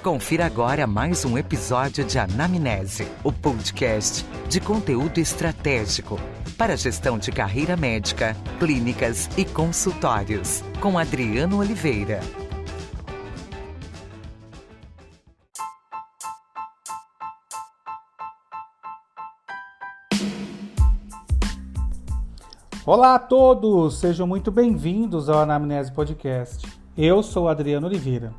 Confira agora mais um episódio de Anamnese, o podcast de conteúdo estratégico para a gestão de carreira médica, clínicas e consultórios, com Adriano Oliveira. Olá a todos, sejam muito bem-vindos ao Anamnese Podcast. Eu sou Adriano Oliveira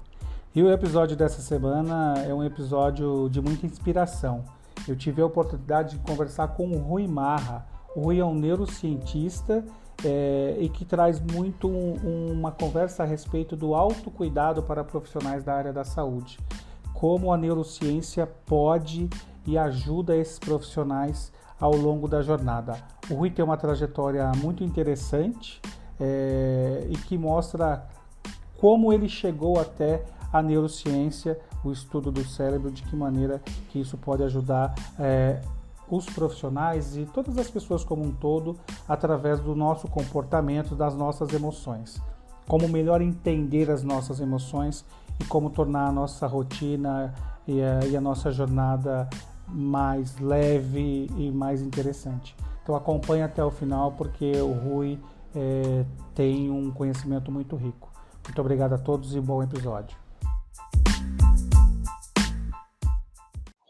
e o episódio dessa semana é um episódio de muita inspiração. Eu tive a oportunidade de conversar com o Rui Marra. O Rui é um neurocientista e que traz muito uma conversa a respeito do autocuidado para profissionais da área da saúde. Como a neurociência pode e ajuda esses profissionais ao longo da jornada. O Rui tem uma trajetória muito interessante e que mostra como ele chegou até a neurociência, o estudo do cérebro, de que maneira que isso pode ajudar os profissionais e todas as pessoas como um todo através do nosso comportamento, das nossas emoções. Como melhor entender as nossas emoções e como tornar a nossa rotina e a nossa jornada mais leve e mais interessante. Então acompanhe até o final porque o Rui tem um conhecimento muito rico. Muito obrigado a todos e bom episódio.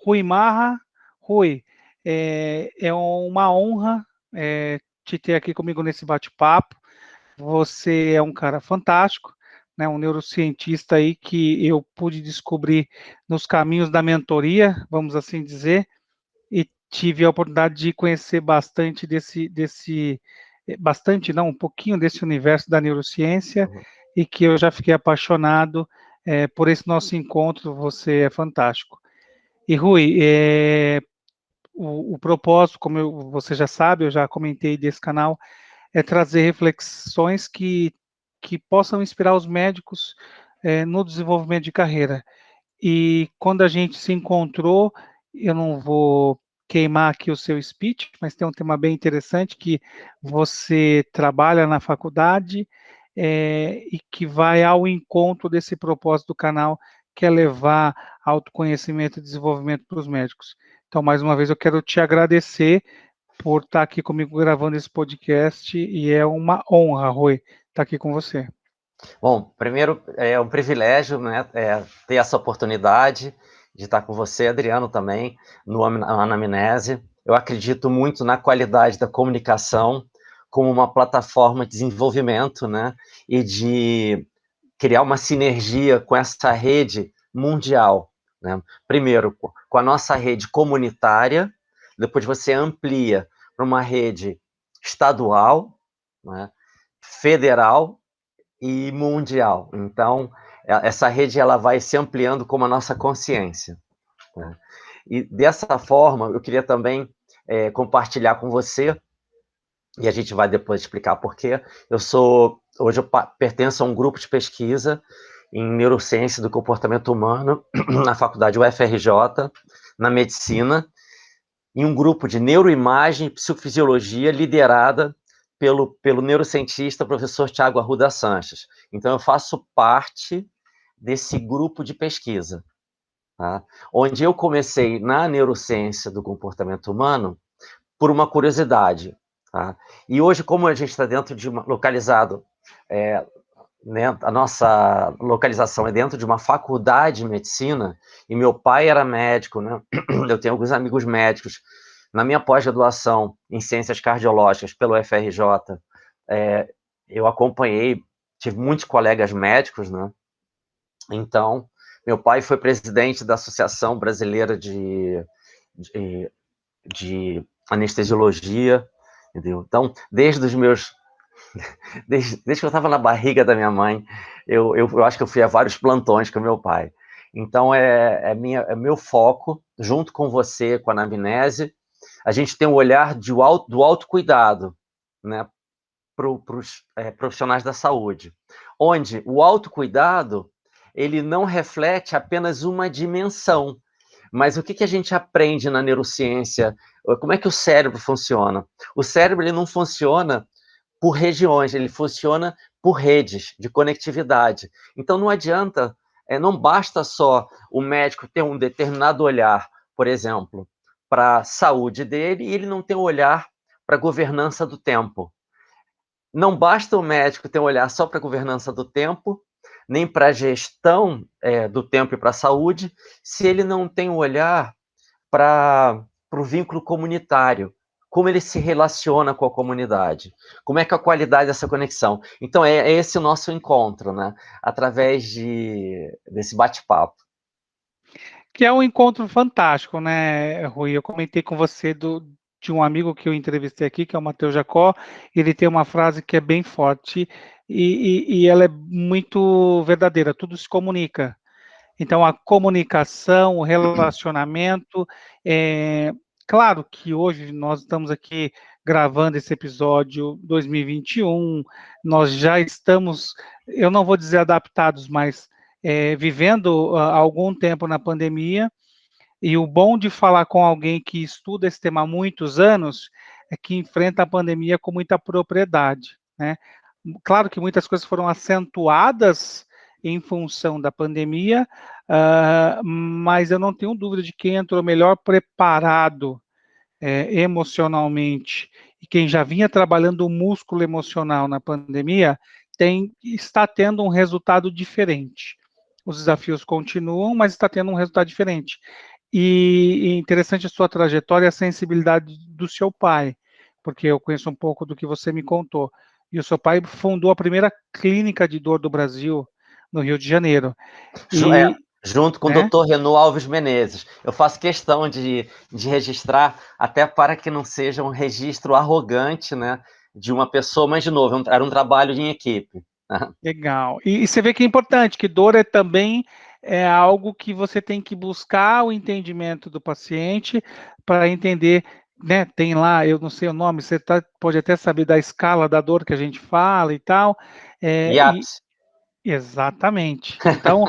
Rui Marra. Rui, é uma honra te ter aqui comigo nesse bate-papo. Você é um cara fantástico, né? Um neurocientista aí que eu pude descobrir nos caminhos da mentoria, vamos assim dizer, e tive a oportunidade de conhecer bastante um pouquinho desse universo da neurociência, e que eu já fiquei apaixonado por esse nosso encontro. Você é fantástico. E Rui, o propósito, como você já sabe, eu já comentei desse canal, é trazer reflexões que possam inspirar os médicos no desenvolvimento de carreira. E quando a gente se encontrou, eu não vou queimar aqui o seu speech, mas tem um tema bem interessante que você trabalha na faculdade e que vai ao encontro desse propósito do canal, que é levar autoconhecimento e desenvolvimento para os médicos. Então, mais uma vez, eu quero te agradecer por estar aqui comigo gravando esse podcast, e é uma honra, Rui, estar aqui com você. Bom, primeiro é um privilégio, né, ter essa oportunidade de estar com você, Adriano, também, no Anamnese. Eu acredito muito na qualidade da comunicação como uma plataforma de desenvolvimento, né, e de criar uma sinergia com essa rede mundial, né? Primeiro, com a nossa rede comunitária, depois você amplia para uma rede estadual, né, federal e mundial. Então, essa rede ela vai se ampliando como a nossa consciência, né? E dessa forma, eu queria também compartilhar com você, e a gente vai depois explicar por quê. Hoje eu pertenço a um grupo de pesquisa em neurociência do comportamento humano na faculdade UFRJ, na medicina, em um grupo de neuroimagem e psicofisiologia liderada pelo neurocientista professor Tiago Arruda Sanches. Então, eu faço parte desse grupo de pesquisa, tá? Onde eu comecei na neurociência do comportamento humano por uma curiosidade, tá? E hoje, como a gente está dentro de localizado, né, a nossa localização é dentro de uma faculdade de medicina, e meu pai era médico, né? Eu tenho alguns amigos médicos. Na minha pós-graduação em Ciências Cardiológicas pelo UFRJ, eu acompanhei, tive muitos colegas médicos, né? Então, meu pai foi presidente da Associação Brasileira de Anestesiologia, entendeu? Então, desde que eu estava na barriga da minha mãe, eu acho que eu fui a vários plantões com meu pai. Então, é meu foco, junto com você, com a anamnese, a gente tem um olhar do autocuidado, né, para os profissionais da saúde, onde o autocuidado ele não reflete apenas uma dimensão, mas o que a gente aprende na neurociência, como é que o cérebro funciona? O cérebro ele não funciona por regiões, ele funciona por redes de conectividade. Então não adianta não basta só o médico ter um determinado olhar, por exemplo, para a saúde dele, e ele não ter um olhar para a governança do tempo. Não basta o médico ter um olhar só para a governança do tempo, nem para a gestão do tempo e para a saúde, se ele não tem um olhar para o vínculo comunitário, como ele se relaciona com a comunidade, como é que é a qualidade dessa conexão. Então, é esse o nosso encontro, né? Através desse bate-papo. Que é um encontro fantástico, né, Rui? Eu comentei com você de um amigo que eu entrevistei aqui, que é o Matheus Jacó. Ele tem uma frase que é bem forte e ela é muito verdadeira. Tudo se comunica. Então, a comunicação, o relacionamento. Claro que hoje nós estamos aqui gravando esse episódio 2021, nós já estamos, eu não vou dizer adaptados, mas vivendo há algum tempo na pandemia, e o bom de falar com alguém que estuda esse tema há muitos anos é que enfrenta a pandemia com muita propriedade, né? Claro que muitas coisas foram acentuadas em função da pandemia, mas eu não tenho dúvida de quem entrou melhor preparado emocionalmente e quem já vinha trabalhando o músculo emocional na pandemia está tendo um resultado diferente. Os desafios continuam, mas está tendo um resultado diferente. E interessante a sua trajetória e a sensibilidade do seu pai, porque eu conheço um pouco do que você me contou. E o seu pai fundou a primeira clínica de dor do Brasil, no Rio de Janeiro. E, junto com o né? Dr. Renu Alves Menezes. Eu faço questão de registrar, até para que não seja um registro arrogante, né, de uma pessoa, mas, de novo, era um trabalho em equipe. Legal. E você vê que é importante, que dor também é algo que você tem que buscar o entendimento do paciente para entender, né? Tem lá, eu não sei o nome, você pode até saber da escala da dor que a gente fala e tal. IAPS. Exatamente. Então,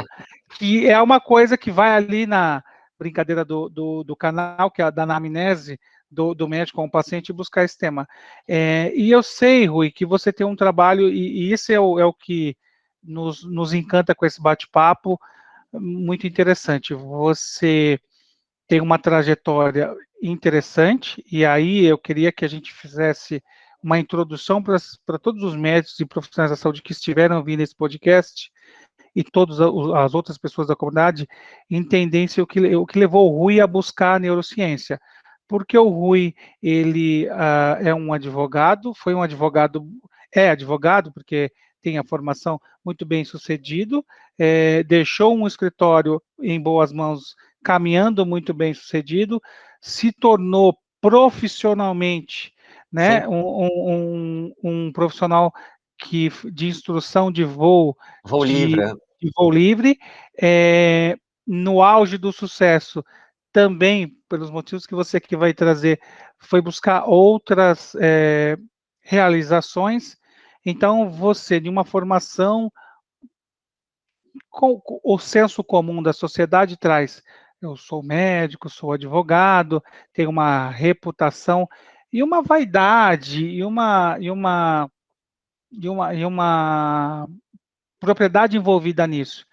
que é uma coisa que vai ali na brincadeira do canal, que é a da anamnese do médico com o paciente, buscar esse tema. E eu sei, Rui, que você tem um trabalho, e isso é o que nos encanta com esse bate-papo, muito interessante. Você tem uma trajetória interessante, e aí eu queria que a gente fizesse uma introdução para todos os médicos e profissionais da saúde que estiveram ouvindo esse podcast, e todas as outras pessoas da comunidade entendessem o que levou o Rui a buscar a neurociência. Porque o Rui, ele é um advogado, foi um advogado, é advogado, porque tem a formação muito bem sucedido, deixou um escritório em boas mãos, caminhando muito bem sucedido, se tornou profissionalmente, né, um profissional de instrução de voo, Voo livre. de voo livre, no auge do sucesso, também, pelos motivos que você aqui vai trazer, foi buscar outras realizações. Então, você, de uma formação, com o senso comum da sociedade traz, eu sou médico, sou advogado, tenho uma reputação, e uma vaidade, e uma propriedade envolvida nisso.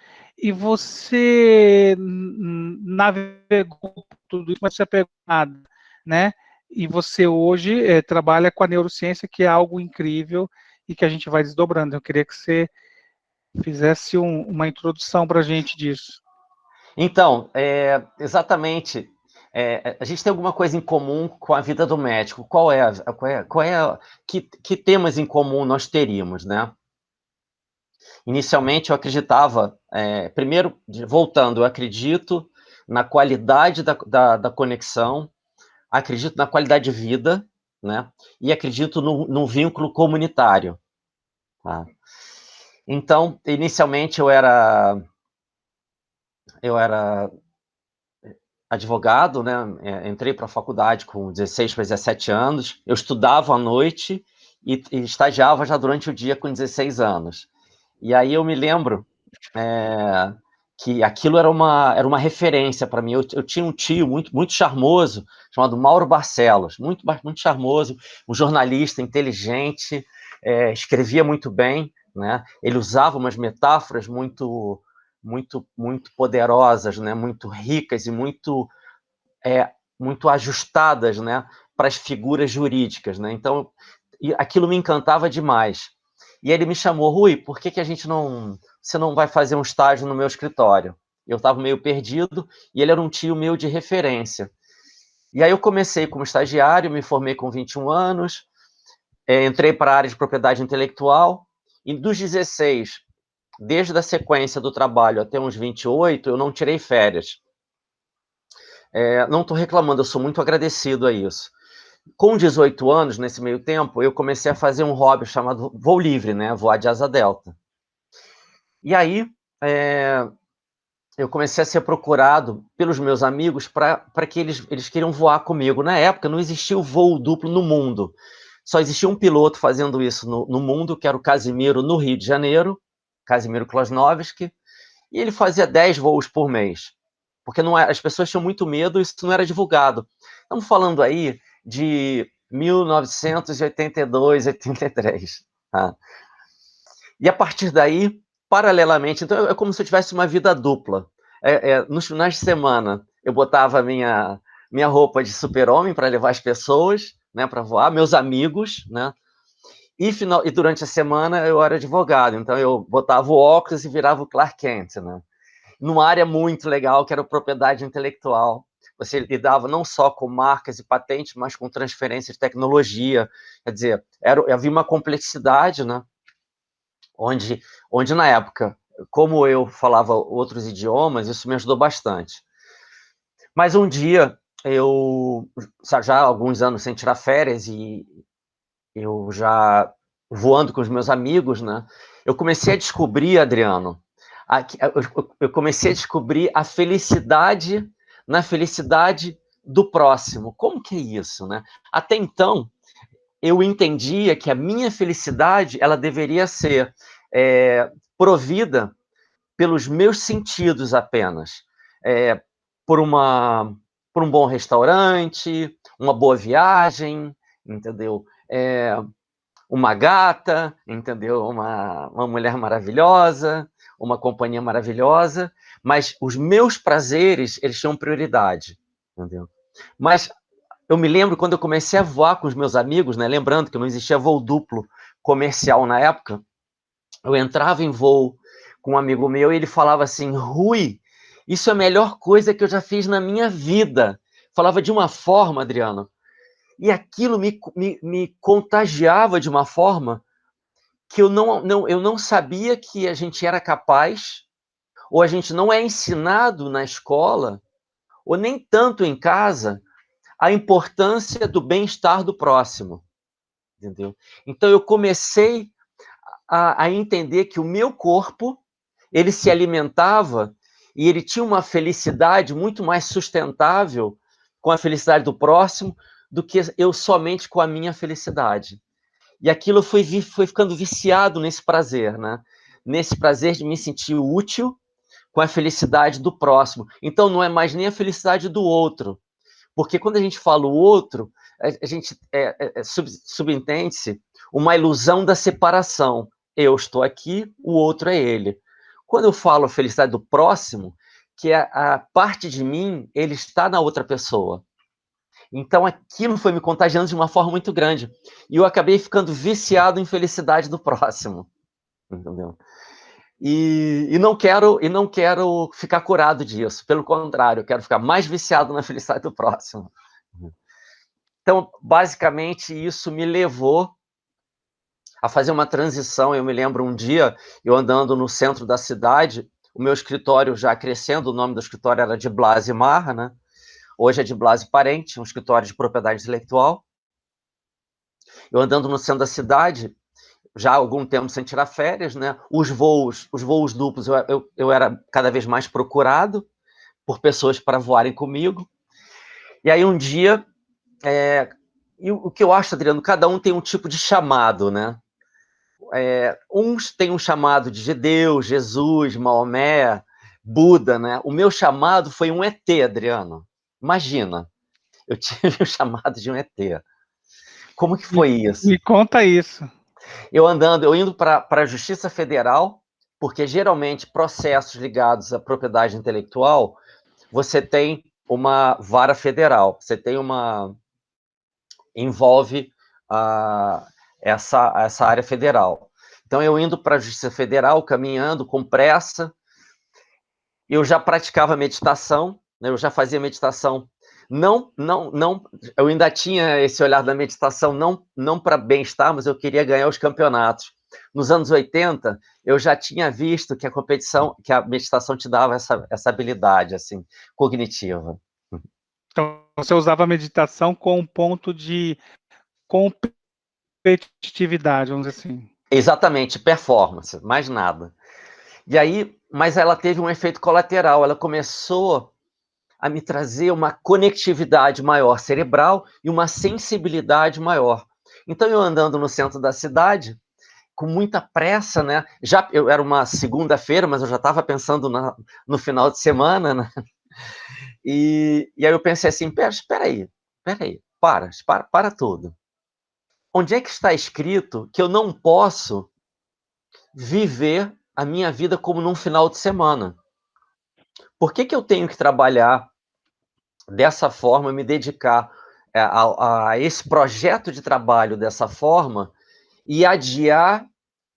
E você navegou por tudo isso, mas você pegou nada, né? E você hoje trabalha com a neurociência, que é algo incrível e que a gente vai desdobrando. Eu queria que você fizesse uma introdução para a gente disso. Então, exatamente. A gente tem alguma coisa em comum com a vida do médico. Que temas em comum nós teríamos, né? Inicialmente, eu acreditava, primeiro, voltando, eu acredito na qualidade da conexão, acredito na qualidade de vida, né? E acredito no vínculo comunitário. Tá? Então, inicialmente, eu era advogado, né? Entrei para a faculdade com 16 para 17 anos. Eu estudava à noite e estagiava já durante o dia com 16 anos. E aí eu me lembro que aquilo era uma referência para mim. Eu tinha um tio muito charmoso, chamado Mauro Barcelos, muito charmoso, um jornalista inteligente, escrevia muito bem, né? Ele usava umas metáforas muito muito poderosas, né? Muito ricas e muito ajustadas, né? Para as figuras jurídicas, né? Então, aquilo me encantava demais. E ele me chamou: Rui, por que você não vai fazer um estágio no meu escritório? Eu estava meio perdido e ele era um tio meu de referência. E aí eu comecei como estagiário, me formei com 21 anos, entrei para a área de propriedade intelectual, e dos 16, desde a sequência do trabalho até uns 28, eu não tirei férias. Não estou reclamando, eu sou muito agradecido a isso. Com 18 anos, nesse meio tempo, eu comecei a fazer um hobby chamado voo livre, né? Voar de asa delta. E aí, eu comecei a ser procurado pelos meus amigos para que eles queriam voar comigo. Na época, não existia o voo duplo no mundo. Só existia um piloto fazendo isso no mundo, que era o Casimiro, no Rio de Janeiro, Casimiro Klosnovski, e ele fazia 10 voos por mês. Porque as pessoas tinham muito medo e isso não era divulgado. Estamos falando aí de 1982, 83. Tá? E a partir daí, paralelamente, então é como se eu tivesse uma vida dupla. Nos finais de semana, eu botava a minha roupa de super-homem para levar as pessoas, né, para voar, meus amigos, né? E durante a semana eu era advogado, então eu botava o óculos e virava o Clark Kent, né? Numa área muito legal, que era a propriedade intelectual. Você lidava não só com marcas e patentes, mas com transferência de tecnologia. Quer dizer, havia uma complexidade, né? Onde na época, como eu falava outros idiomas, isso me ajudou bastante. Mas um dia, eu já há alguns anos sem tirar férias e eu já voando com os meus amigos, né? Eu comecei a descobrir, Adriano, eu comecei a descobrir a felicidade na felicidade do próximo. Como que é isso, né? Até então, eu entendia que a minha felicidade ela deveria ser provida pelos meus sentidos apenas, por um bom restaurante, uma boa viagem, entendeu? Uma gata, entendeu? Uma mulher maravilhosa, uma companhia maravilhosa, mas os meus prazeres, eles tinham prioridade, entendeu? Mas eu me lembro quando eu comecei a voar com os meus amigos, né? Lembrando que não existia voo duplo comercial na época, eu entrava em voo com um amigo meu e ele falava assim: Rui, isso é a melhor coisa que eu já fiz na minha vida. Falava de uma forma, Adriano, e aquilo me contagiava de uma forma que eu não sabia que a gente era capaz, ou a gente não é ensinado na escola, ou nem tanto em casa, a importância do bem-estar do próximo, entendeu? Então eu comecei a entender que o meu corpo, ele se alimentava e ele tinha uma felicidade muito mais sustentável com a felicidade do próximo do que eu somente com a minha felicidade. E aquilo foi ficando viciado nesse prazer, né? Nesse prazer de me sentir útil com a felicidade do próximo. Então não é mais nem a felicidade do outro, porque quando a gente fala o outro, a gente subentende-se uma ilusão da separação. Eu estou aqui, o outro é ele. Quando eu falo a felicidade do próximo, que a parte de mim, ele está na outra pessoa. Então aquilo foi me contagiando de uma forma muito grande. E eu acabei ficando viciado em felicidade do próximo. Entendeu? E não quero ficar curado disso. Pelo contrário, eu quero ficar mais viciado na felicidade do próximo. Então, basicamente, isso me levou a fazer uma transição. Eu me lembro um dia, eu andando no centro da cidade, o meu escritório já crescendo, o nome do escritório era de Blasi Marra, né? Hoje é de Blasi Parente, um escritório de propriedade intelectual. Eu andando no centro da cidade, já há algum tempo sem tirar férias, né? Os voos duplos, eu era cada vez mais procurado por pessoas para voarem comigo. E aí um dia, e o que eu acho, Adriano, cada um tem um tipo de chamado, né? Uns têm um chamado de Deus, Jesus, Maomé, Buda, né? O meu chamado foi um ET, Adriano. Imagina, eu tive o chamado de um ET. Como que foi isso? Me conta isso. Eu indo para a Justiça Federal, porque geralmente processos ligados à propriedade intelectual, você tem uma vara federal, você tem envolve essa área federal. Então, eu indo para a Justiça Federal, caminhando com pressa, eu já praticava meditação, né, eu já fazia meditação. Não, eu ainda tinha esse olhar da meditação, não para bem-estar, mas eu queria ganhar os campeonatos. Nos anos 80, eu já tinha visto que que a meditação te dava essa habilidade, assim, cognitiva. Então, você usava a meditação com um ponto de competitividade, vamos dizer assim. Exatamente, performance, mais nada. E aí, mas ela teve um efeito colateral, ela começou a me trazer uma conectividade maior cerebral e uma sensibilidade maior. Então, eu andando no centro da cidade, com muita pressa, né? Eu era uma segunda-feira, mas eu já estava pensando no final de semana, né? E aí eu pensei assim, espera aí, para tudo. Onde é que está escrito que eu não posso viver a minha vida como num final de semana? Por que eu tenho que trabalhar dessa forma, me dedicar a esse projeto de trabalho dessa forma e adiar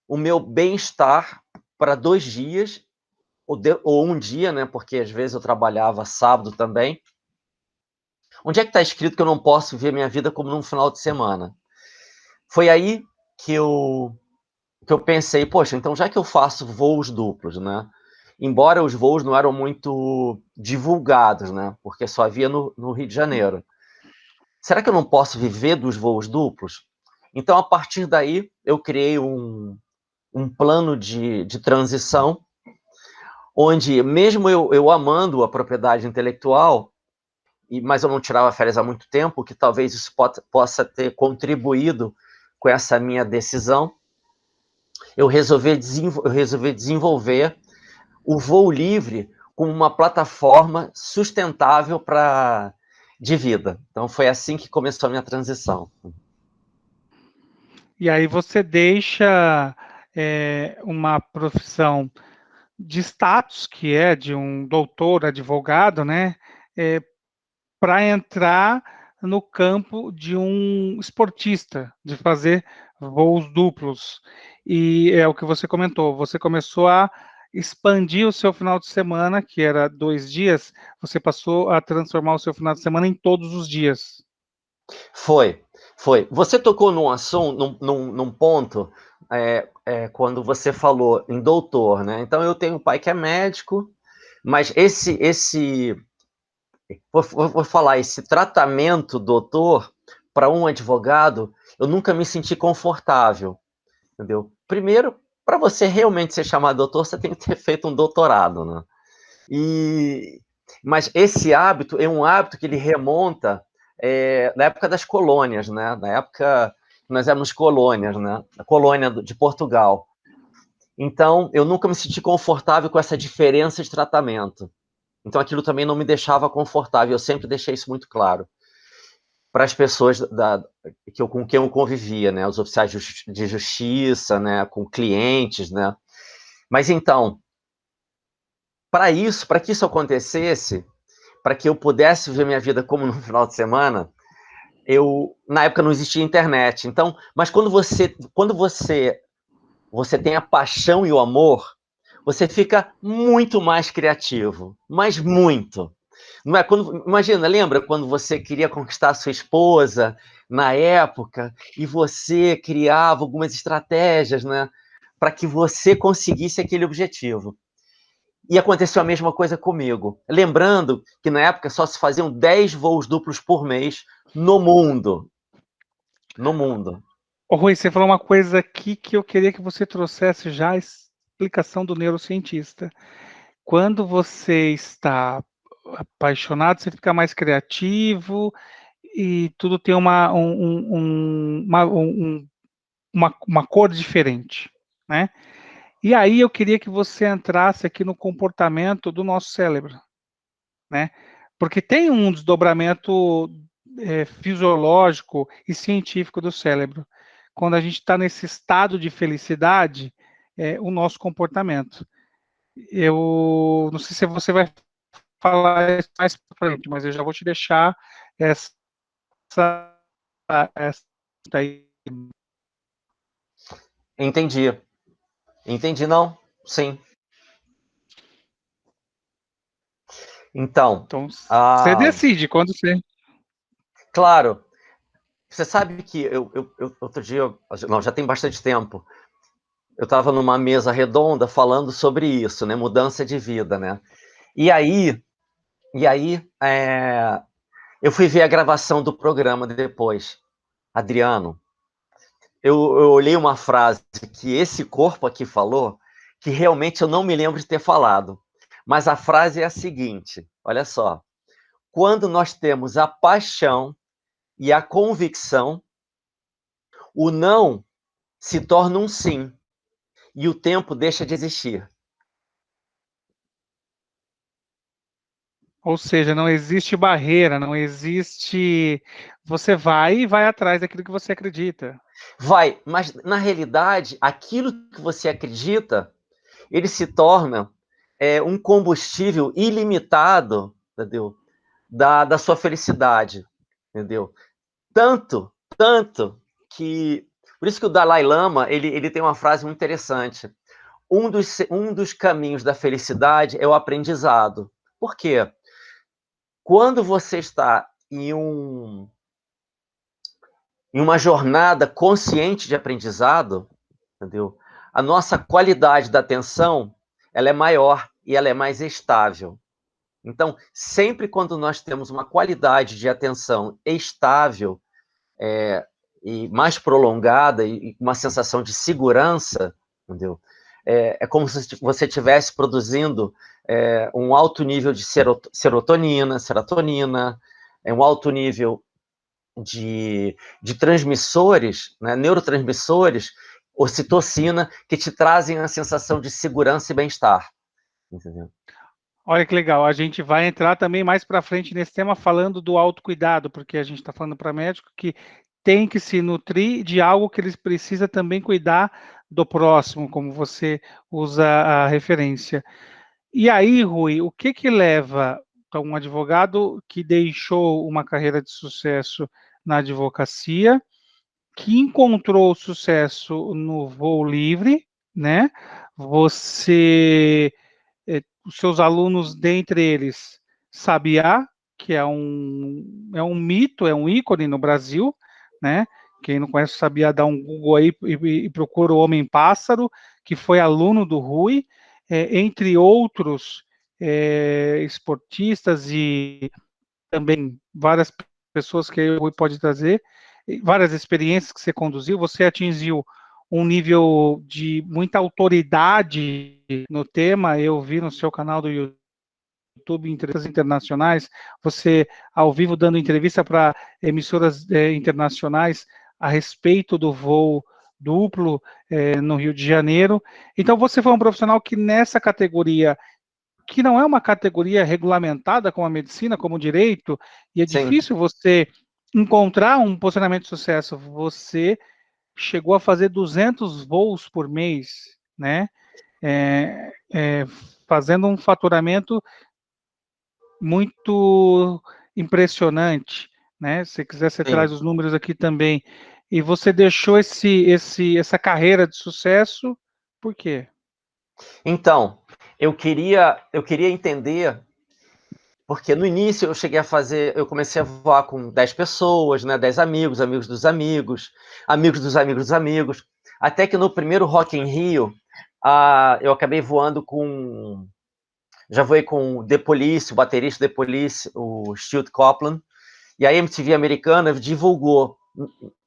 o meu bem-estar para 2 dias ou um dia, né? Porque às vezes eu trabalhava sábado também. Onde é que está escrito que eu não posso ver minha vida como num final de semana? Foi aí que eu pensei, poxa, então já que eu faço voos duplos, né? Embora os voos não eram muito divulgados, né? Porque só havia no Rio de Janeiro. Será que eu não posso viver dos voos duplos? Então, a partir daí, eu criei um plano de transição, onde, mesmo eu amando a propriedade intelectual, mas eu não tirava férias há muito tempo, que talvez isso possa ter contribuído com essa minha decisão, eu resolvi desenvolver o voo livre como uma plataforma sustentável de vida. Então, foi assim que começou a minha transição. E aí você deixa uma profissão de status, que é de um doutor, advogado, né, para entrar no campo de um esportista, de fazer voos duplos. E é o que você comentou, você começou a expandir o seu final de semana, que era 2 dias, você passou a transformar o seu final de semana em todos os dias. Foi. Você tocou num assunto, num ponto, quando você falou em doutor, né? Então, eu tenho um pai que é médico, mas vou falar, esse tratamento doutor para um advogado, eu nunca me senti confortável, entendeu? Primeiro, para você realmente ser chamado doutor, você tem que ter feito um doutorado, né? Mas esse hábito é um hábito que ele remonta na época das colônias, né? Na época que nós éramos colônias, né? A colônia de Portugal. Então, eu nunca me senti confortável com essa diferença de tratamento. Então, aquilo também não me deixava confortável. Eu sempre deixei isso muito claro para as pessoas com quem eu convivia, né? Os oficiais de justiça, né? Com clientes, né? Mas então, para que isso acontecesse, para que eu pudesse ver minha vida como no final de semana, na época não existia internet. Então, mas quando você tem a paixão e o amor, você fica muito mais criativo, mas muito. Não é imagina, lembra quando você queria conquistar a sua esposa na época e você criava algumas estratégias, né, para que você conseguisse aquele objetivo. E aconteceu a mesma coisa comigo. Lembrando que na época só se faziam 10 voos duplos por mês no mundo. No mundo. Ô, Rui, você falou uma coisa aqui que eu queria que você trouxesse já a explicação do neurocientista. Quando você está apaixonado, você fica mais criativo e tudo tem uma cor diferente, né? E aí eu queria que você entrasse aqui no comportamento do nosso cérebro, né? Porque tem um desdobramento fisiológico e científico do cérebro. Quando a gente está nesse estado de felicidade, o nosso comportamento. Eu não sei se você vai falar isso mais para frente, mas eu já vou te deixar essa, essa aí. Entendi. Entendi, não? Sim. Então, Então, você decide quando você... claro, você sabe que outro dia, não, já tem bastante tempo, eu estava numa mesa redonda falando sobre isso, né, mudança de vida, né? E aí, eu fui ver a gravação do programa depois. Adriano, eu olhei uma frase que esse corpo aqui falou, que realmente eu não me lembro de ter falado. Mas a frase é a seguinte, olha só. Quando nós temos a paixão e a convicção, o não se torna um sim e o tempo deixa de existir. Ou seja, não existe barreira, não existe. Você vai e vai atrás daquilo que você acredita. Vai, mas na realidade, aquilo que você acredita, ele se torna um combustível ilimitado, entendeu? Da sua felicidade, entendeu? Tanto que... Por isso que o Dalai Lama, ele tem uma frase muito interessante. Um dos caminhos da felicidade é o aprendizado. Por quê? Quando você está em uma jornada consciente de aprendizado, entendeu? A nossa qualidade da atenção, ela é maior e ela é mais estável. Então, sempre quando nós temos uma qualidade de atenção estável, e mais prolongada, e uma sensação de segurança, entendeu? É como se você estivesse produzindo um alto nível de serotonina, um alto nível de transmissores, né, neurotransmissores, ocitocina, que te trazem a sensação de segurança e bem-estar. Entendeu? Olha que legal, a gente vai entrar também mais para frente nesse tema falando do autocuidado, porque a gente está falando para médico que tem que se nutrir de algo que eles precisam também cuidar do próximo, como você usa a referência. E aí, Rui, o que que leva então, um advogado que deixou uma carreira de sucesso na advocacia, que encontrou sucesso no voo livre, né? Você os seus alunos, dentre eles, Sabiá, que é um mito, é um ícone no Brasil, né? Quem não conhece o Sabiá, dá um Google aí e procura o Homem-Pássaro, que foi aluno do Rui, entre outros esportistas e também várias pessoas que o Rui pode trazer, várias experiências que você conduziu, você atingiu um nível de muita autoridade no tema. Eu vi no seu canal do YouTube entrevistas internacionais, você ao vivo dando entrevista para emissoras internacionais a respeito do voo duplo no Rio de Janeiro. Então você foi um profissional que nessa categoria, que não é uma categoria regulamentada como a medicina, como o direito, e é Sim. difícil você encontrar um posicionamento de sucesso. Você chegou a fazer 200 voos por mês, né? Fazendo um faturamento muito impressionante, né? Se quiser, você Sim. traz os números aqui também. E você deixou essa carreira de sucesso, por quê? Então, eu queria entender, porque no início eu comecei a voar com 10 pessoas, né, 10 amigos, amigos dos amigos, amigos dos amigos dos amigos, até que no primeiro Rock in Rio, eu acabei já voei com o The Police, o baterista The Police, o Stuart Copeland, e a MTV americana divulgou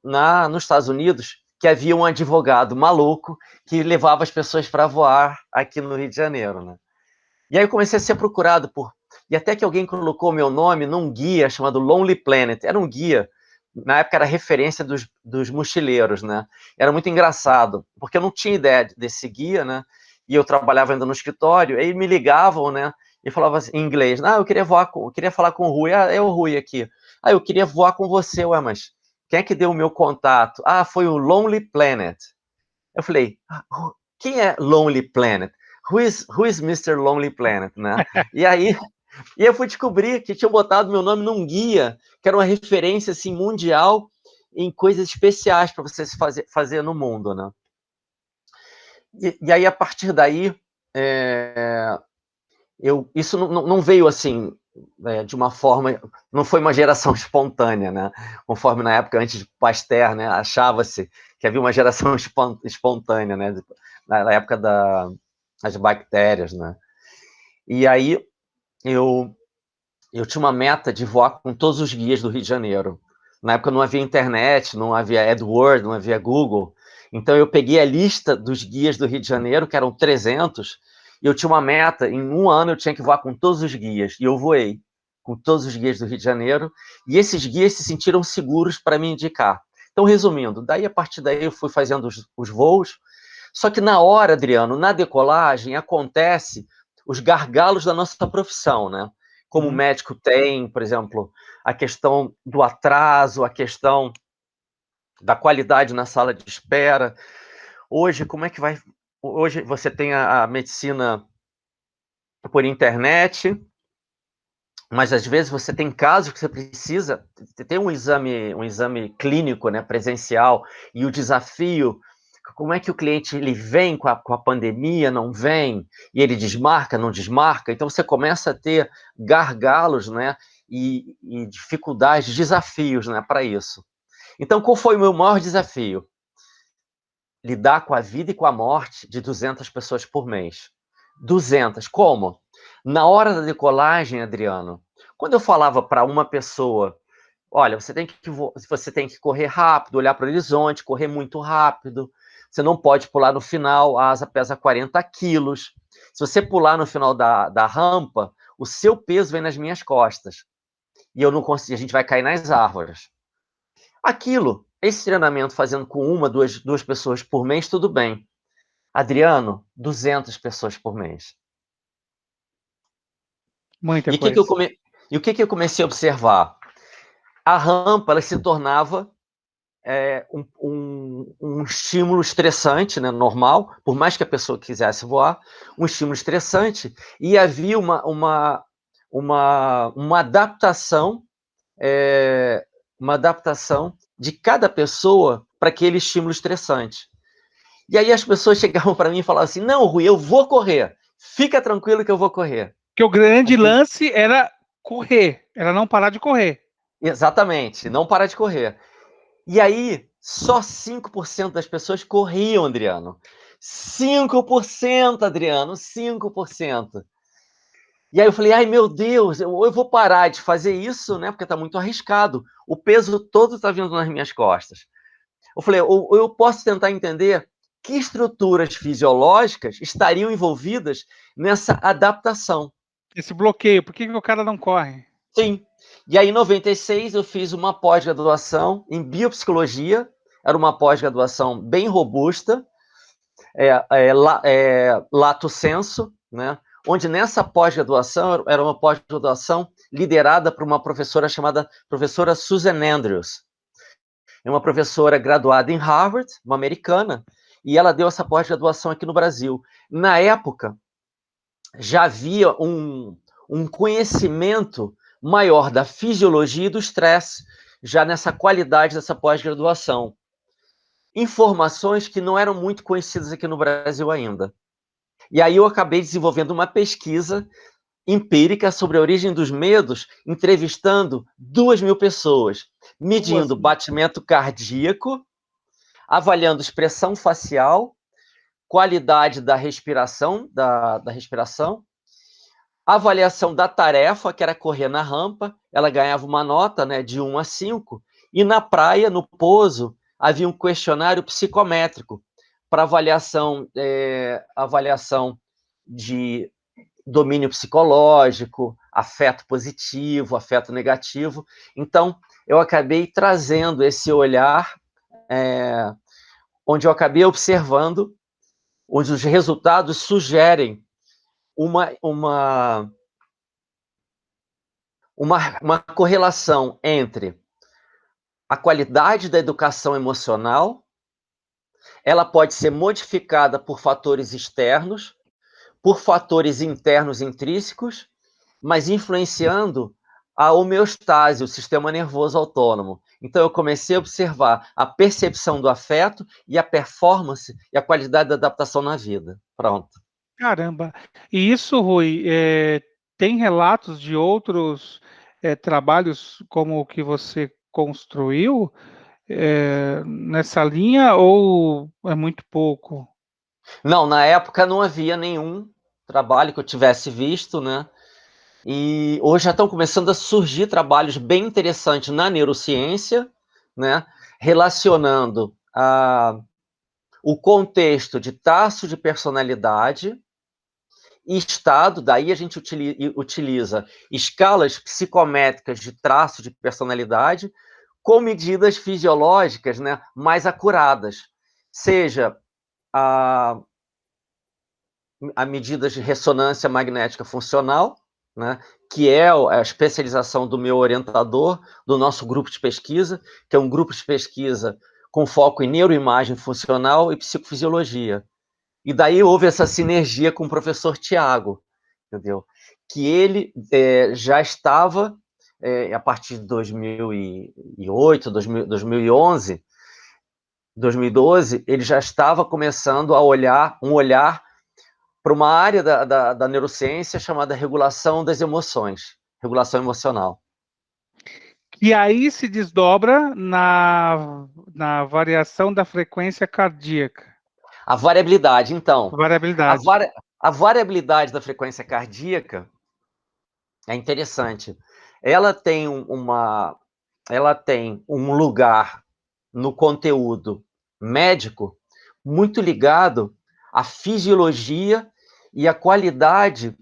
nos Estados Unidos que havia um advogado maluco que levava as pessoas para voar aqui no Rio de Janeiro, né? E aí eu comecei a ser procurado e até que alguém colocou meu nome num guia chamado Lonely Planet. Era um guia, na época era referência dos mochileiros, né? Era muito engraçado, porque eu não tinha ideia desse guia, né? E eu trabalhava ainda no escritório, aí me ligavam, né? E falavam assim, em inglês, eu queria eu queria falar com o Rui, é o Rui aqui. Eu queria voar com você, ué, mas quem é que deu o meu contato? Foi o Lonely Planet. Eu falei, quem é Lonely Planet? Who is Mr. Lonely Planet, né? E aí eu fui descobrir que tinham botado meu nome num guia, que era uma referência assim, mundial em coisas especiais para você fazer no mundo, né? E aí, a partir daí, isso não veio assim, de uma forma, não foi uma geração espontânea, né? Conforme na época, antes de Pasteur, né, achava-se que havia uma geração espontânea, né? Na época das bactérias, né? E aí, eu tinha uma meta de voar com todos os guias do Rio de Janeiro. Na época não havia internet, não havia AdWords, não havia Google. Então eu peguei a lista dos guias do Rio de Janeiro, que eram 300, e eu tinha uma meta, em um ano eu tinha que voar com todos os guias. E eu voei com todos os guias do Rio de Janeiro, e esses guias se sentiram seguros para me indicar. Então, resumindo, a partir daí eu fui fazendo os voos, só que na hora, Adriano, na decolagem, acontece os gargalos da nossa profissão, né? Como o médico tem, por exemplo, a questão do atraso, a questão da qualidade na sala de espera. Hoje, como é que vai... Hoje você tem a medicina por internet, mas às vezes você tem casos que você precisa ter um exame clínico, né, presencial, e o desafio, como é que o cliente ele vem com a pandemia, não vem, e ele desmarca, não desmarca, então você começa a ter gargalos, né, e dificuldades, desafios, né, para isso. Então, qual foi o meu maior desafio? Lidar com a vida e com a morte de 200 pessoas por mês. 200, como? Na hora da decolagem, Adriano, quando eu falava para uma pessoa, olha, você tem que correr rápido, olhar para o horizonte, correr muito rápido, você não pode pular no final, a asa pesa 40 quilos. Se você pular no final da rampa, o seu peso vem nas minhas costas. E eu não consigo, a gente vai cair nas árvores. Esse treinamento fazendo com uma, duas pessoas por mês, tudo bem. Adriano, 200 pessoas por mês. Muita E coisa. o que eu comecei a observar? A rampa ela se tornava um estímulo estressante, né, normal, por mais que a pessoa quisesse voar, um estímulo estressante, e havia uma adaptação, uma adaptação de cada pessoa para aquele estímulo estressante. E aí as pessoas chegavam para mim e falavam assim, não, Rui, eu vou correr, fica tranquilo que eu vou correr. Porque o grande lance era correr, era não parar de correr. Exatamente, não parar de correr. E aí, só 5% das pessoas corriam, Adriano. 5%, Adriano, 5%. E aí eu falei, ai meu Deus, eu vou parar de fazer isso, né? Porque tá muito arriscado. O peso todo tá vindo nas minhas costas. Eu falei, ou eu posso tentar entender que estruturas fisiológicas estariam envolvidas nessa adaptação. Esse bloqueio, por que o cara não corre? Sim. E aí, em 96, eu fiz uma pós-graduação em biopsicologia, era uma pós-graduação bem robusta, lato sensu, né? Onde nessa pós-graduação, era uma pós-graduação liderada por uma professora chamada professora Susan Andrews. É uma professora graduada em Harvard, uma americana, e ela deu essa pós-graduação aqui no Brasil. Na época, já havia um conhecimento maior da fisiologia e do estresse, já nessa qualidade dessa pós-graduação. Informações que não eram muito conhecidas aqui no Brasil ainda. E aí eu acabei desenvolvendo uma pesquisa empírica sobre a origem dos medos, entrevistando 2.000 pessoas, medindo batimento cardíaco, avaliando expressão facial, qualidade da respiração, da respiração, avaliação da tarefa, que era correr na rampa, ela ganhava uma nota, né, de 1 a 5, e na praia, no pouso, havia um questionário psicométrico para avaliação de domínio psicológico, afeto positivo, afeto negativo. Então, eu acabei trazendo esse olhar, onde eu acabei observando, onde os resultados sugerem uma correlação entre a qualidade da educação emocional ela pode ser modificada por fatores externos, por fatores internos intrínsecos, mas influenciando a homeostase, o sistema nervoso autônomo. Então, eu comecei a observar a percepção do afeto e a performance e a qualidade da adaptação na vida. Pronto. Caramba! E isso, Rui, tem relatos de outros trabalhos como o que você construiu nessa linha ou é muito pouco? Não, na época não havia nenhum trabalho que eu tivesse visto, né? E hoje já estão começando a surgir trabalhos bem interessantes na neurociência, né? Relacionando o contexto de traço de personalidade e estado, daí a gente utiliza escalas psicométricas de traço de personalidade com medidas fisiológicas, né, mais acuradas, seja a, a medidas de ressonância magnética funcional, né, que é a especialização do meu orientador, do nosso grupo de pesquisa, que é um grupo de pesquisa com foco em neuroimagem funcional e psicofisiologia. E daí houve essa sinergia com o professor Tiago, entendeu? Que ele já estava, a partir de 2008, 2011, 2012, ele já estava começando a olhar para uma área da neurociência chamada regulação das emoções, regulação emocional. E aí se desdobra na variação da frequência cardíaca, A variabilidade, então, a, variabilidade. vari, a variabilidade da frequência cardíaca é interessante. Ela tem ela tem um lugar no conteúdo médico muito ligado à fisiologia e à qualidade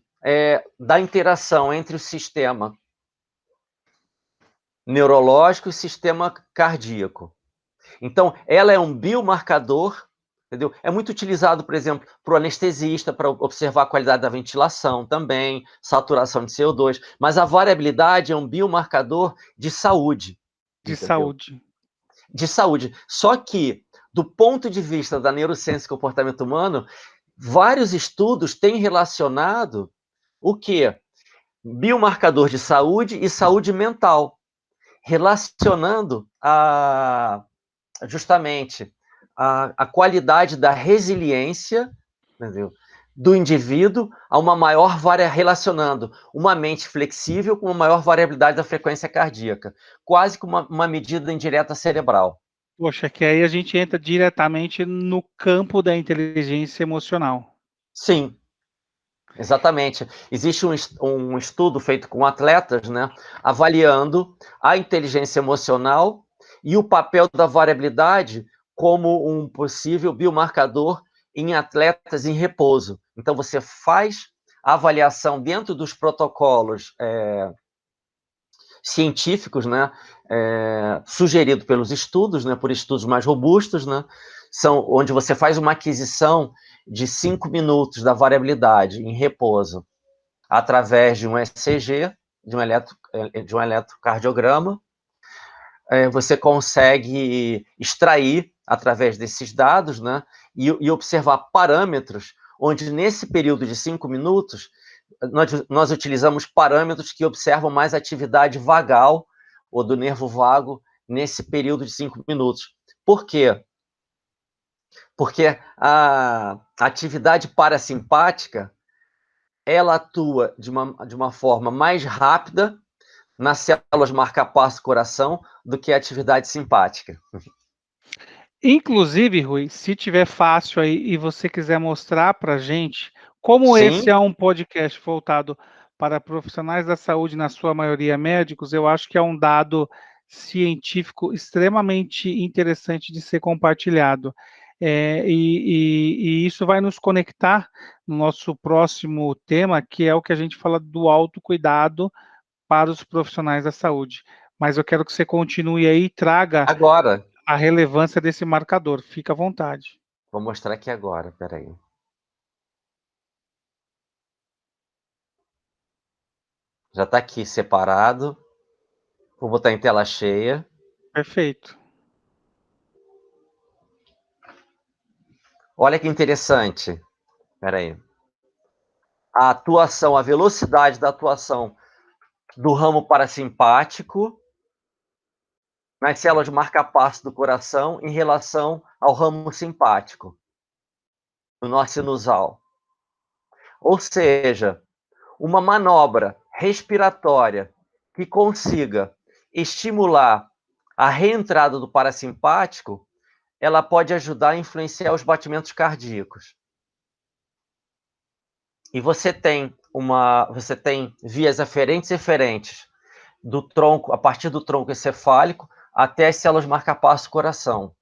da interação entre o sistema neurológico e o sistema cardíaco. Então, ela é um biomarcador, entendeu? É muito utilizado, por exemplo, para o anestesista, para observar a qualidade da ventilação também, saturação de CO2, mas a variabilidade é um biomarcador de saúde, De entendeu? saúde. De saúde. Só que, do ponto de vista da neurociência e comportamento humano, vários estudos têm relacionado o quê? Biomarcador de saúde e saúde mental, relacionando justamente a qualidade da resiliência, entendeu? Do indivíduo a uma maior relacionando uma mente flexível com uma maior variabilidade da frequência cardíaca, quase como uma medida indireta cerebral. Poxa, que aí a gente entra diretamente no campo da inteligência emocional. Sim, exatamente. Existe um estudo feito com atletas, né, avaliando a inteligência emocional e o papel da variabilidade como um possível biomarcador em atletas em repouso. Então, você faz a avaliação dentro dos protocolos científicos, né, sugerido pelos estudos, né, por estudos mais robustos, né, são onde você faz uma aquisição de 5 minutos da variabilidade em repouso através de um ECG, de um eletrocardiograma, você consegue extrair através desses dados, né, e observar parâmetros onde nesse período de 5 minutos nós utilizamos parâmetros que observam mais atividade vagal ou do nervo vago nesse período de 5 minutos. Por quê? Porque a atividade parasimpática ela atua de uma forma mais rápida nas células marca-passo coração do que a atividade simpática. Inclusive, Rui, se tiver fácil aí e você quiser mostrar para gente, como esse Sim, é um podcast voltado para profissionais da saúde, na sua maioria médicos, eu acho que é um dado científico extremamente interessante de ser compartilhado. E isso vai nos conectar no nosso próximo tema, que é o que a gente fala do autocuidado para os profissionais da saúde. Mas eu quero que você continue aí e traga agora. a relevância desse marcador. Fica à vontade. Vou mostrar aqui agora, peraí. Já está aqui separado. Vou botar em tela cheia. Perfeito. Olha que interessante. Espera aí. A atuação, a velocidade da atuação do ramo parasimpático nas células marca-passo do coração em relação ao ramo simpático, no nó sinusal. Ou seja, uma manobra respiratória que consiga estimular a reentrada do parasimpático, ela pode ajudar a influenciar os batimentos cardíacos. E você tem vias aferentes e eferentes do tronco, a partir do tronco encefálico até as células marca-passo do coração.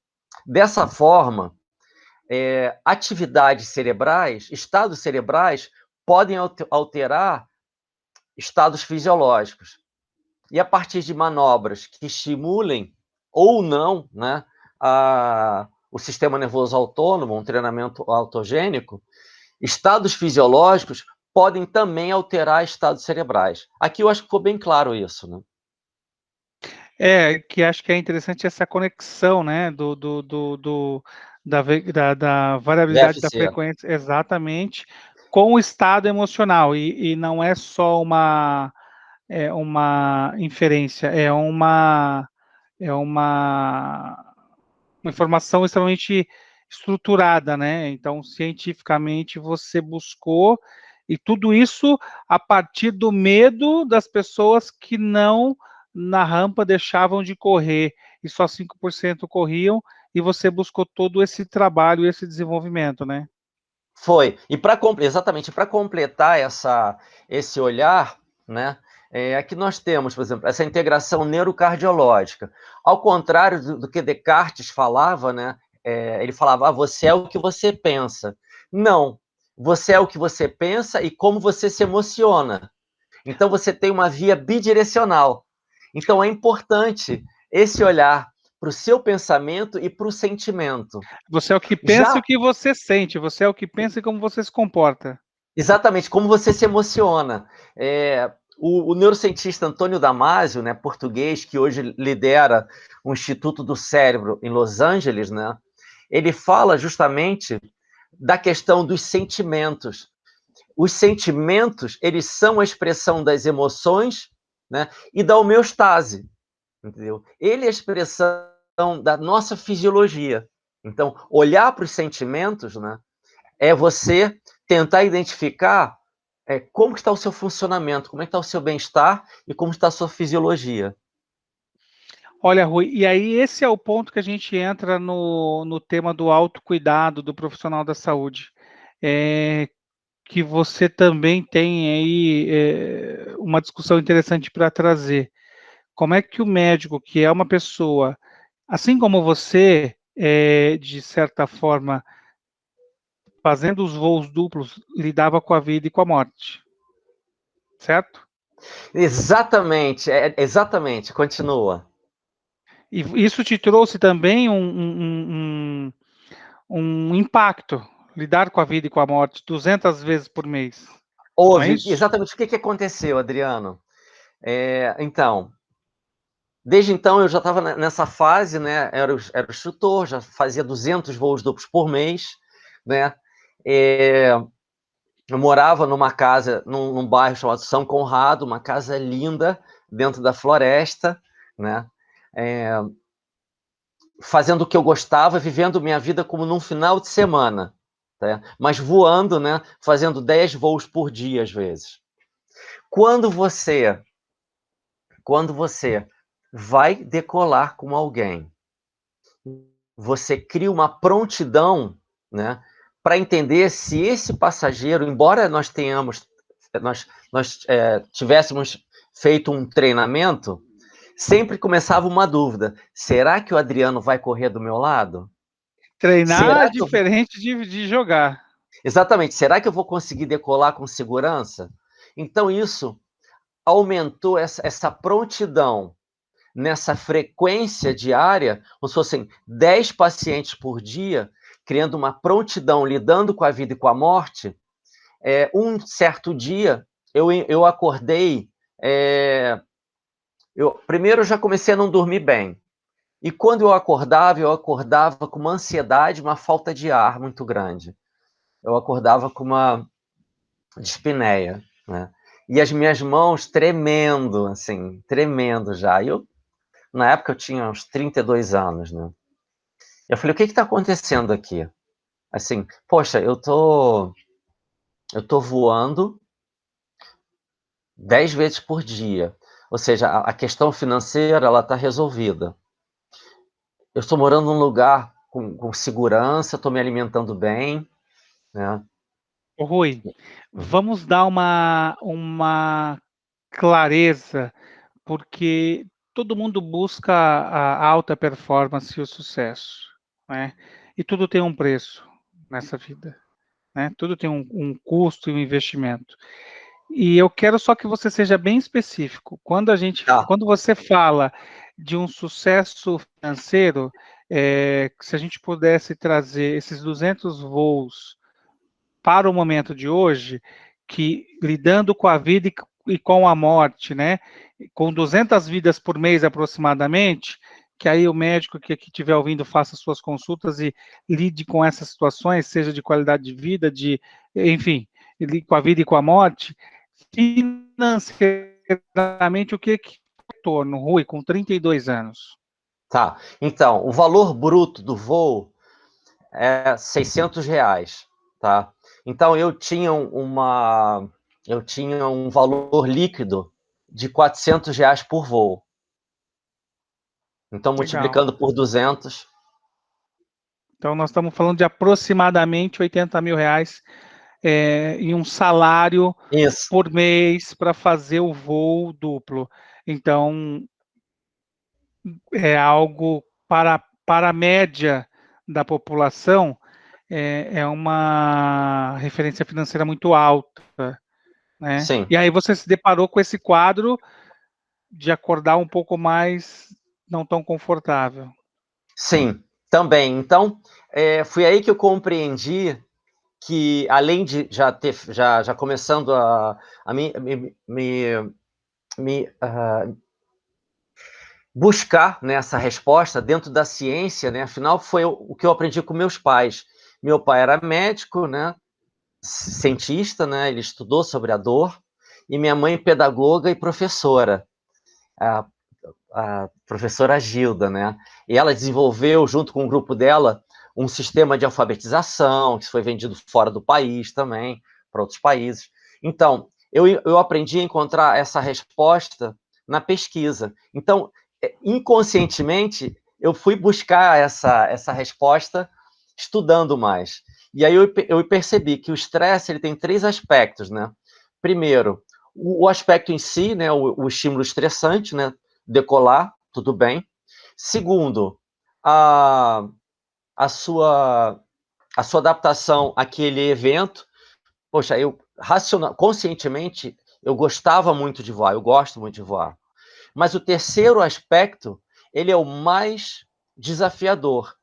Dessa forma, atividades cerebrais, estados cerebrais, podem alterar estados fisiológicos. E a partir de manobras que estimulem ou não, né, o sistema nervoso autônomo, um treinamento autogênico, estados fisiológicos podem também alterar estados cerebrais. Aqui eu acho que ficou bem claro isso, né? Que acho que é interessante essa conexão, né, da variabilidade da VFC. frequência, exatamente, com o estado emocional, e não é só uma inferência, uma informação extremamente estruturada, né? Então, cientificamente, você buscou, e tudo isso a partir do medo das pessoas que não, na rampa, deixavam de correr, e só 5% corriam, e você buscou todo esse trabalho, esse desenvolvimento, né? Foi. E exatamente, para completar esse olhar, né, aqui nós temos, por exemplo, essa integração neurocardiológica. Ao contrário do que Descartes falava, né, ele falava, você é o que você pensa. Não, você é o que você pensa e como você se emociona. Então, você tem uma via bidirecional. Então, é importante esse olhar para o seu pensamento e para o sentimento. Você é o que pensa e Já o que você sente, você é o que pensa e como você se comporta. Exatamente, como você se emociona. O neurocientista Antônio Damasio, né, português, que hoje lidera o Instituto do Cérebro em Los Angeles, né, ele fala justamente da questão dos sentimentos. Os sentimentos, eles são a expressão das emoções, né, e da homeostase, entendeu? Ele é a expressão da nossa fisiologia. Então, olhar para os sentimentos, né, é você tentar identificar como está o seu funcionamento, como é que está o seu bem-estar e como está a sua fisiologia. Olha, Rui, e aí esse é o ponto que a gente entra no tema do autocuidado do profissional da saúde. Que você também tem aí uma discussão interessante para trazer. Como é que o médico, que é uma pessoa, assim como você, de certa forma, fazendo os voos duplos, lidava com a vida e com a morte, certo? Exatamente, exatamente, continua. E isso te trouxe também um impacto, lidar com a vida e com a morte 200 vezes por mês, não é Houve, isso? exatamente, o que aconteceu, Adriano? Então, desde então eu já estava nessa fase, né, era o instrutor, já fazia 200 voos duplos por mês, né, eu morava numa casa, num bairro chamado São Conrado, uma casa linda, dentro da floresta, né, fazendo o que eu gostava, vivendo minha vida como num final de semana, tá? Mas voando, né, fazendo 10 voos por dia, às vezes. Quando você, quando você vai decolar com alguém, você cria uma prontidão, né, para entender se esse passageiro, embora nós tivéssemos feito um treinamento, sempre começava uma dúvida: será que o Adriano vai correr do meu lado? Treinar é Será que eu diferente de jogar. Exatamente. Será que eu vou conseguir decolar com segurança? Então, isso aumentou essa prontidão nessa frequência diária, como se fossem 10 pacientes por dia, criando uma prontidão, lidando com a vida e com a morte. Um certo dia, eu acordei. Primeiro, eu já comecei a não dormir bem. E quando eu acordava com uma ansiedade, uma falta de ar muito grande. Eu acordava com uma dispneia, né? E as minhas mãos tremendo, assim, tremendo já. E na época eu tinha uns 32 anos, né? Eu falei, o que está acontecendo aqui? Assim, poxa, eu tô voando 10 vezes por dia. Ou seja, a questão financeira, ela está resolvida. Eu estou morando num lugar com segurança, estou me alimentando bem, né? Ô, Rui, Uhum. vamos dar uma clareza, porque todo mundo busca a alta performance e o sucesso, né? E tudo tem um preço nessa vida, né? Tudo tem um custo e um investimento. E eu quero só que você seja bem específico. Tá, Quando você fala de um sucesso financeiro, se a gente pudesse trazer esses 200 voos para o momento de hoje, que lidando com a vida e com a morte, né, com 200 vidas por mês aproximadamente, que aí o médico que aqui estiver ouvindo faça suas consultas e lide com essas situações, seja de qualidade de vida, enfim, com a vida e com a morte, financeiramente, o que retorno, Rui, com 32 anos? tá. Então, o valor bruto do voo é R$ 600, tá? Então eu tinha um valor líquido de R$ 400 por voo. Então, Legal. multiplicando por 200, Então, nós estamos falando de aproximadamente R$ 80.000 em um salário isso, por mês para fazer o voo duplo. Então, é algo para a média da população, é uma referência financeira muito alta, né? sim, E aí você se deparou com esse quadro de acordar um pouco mais não tão confortável. sim, também. Então, foi aí que eu compreendi que, além de já começando a buscar, né, essa resposta dentro da ciência, né? Afinal, foi o que eu aprendi com meus pais. Meu pai era médico, né? Cientista, né? Ele estudou sobre a dor, e minha mãe pedagoga e professora, a, a professora Gilda, né? E ela desenvolveu, junto com o grupo dela, um sistema de alfabetização que foi vendido fora do país também, para outros países. Então, eu aprendi a encontrar essa resposta na pesquisa. Então, inconscientemente, eu fui buscar essa resposta estudando mais. E aí eu percebi que o estresse ele tem três aspectos, né? Primeiro, o aspecto em si, né? O estímulo estressante, né? Decolar, tudo bem. Segundo, a, a, sua, a sua adaptação àquele evento. Poxa, conscientemente, eu gostava muito de voar, eu gosto muito de voar. Mas o terceiro aspecto, ele é o mais desafiador.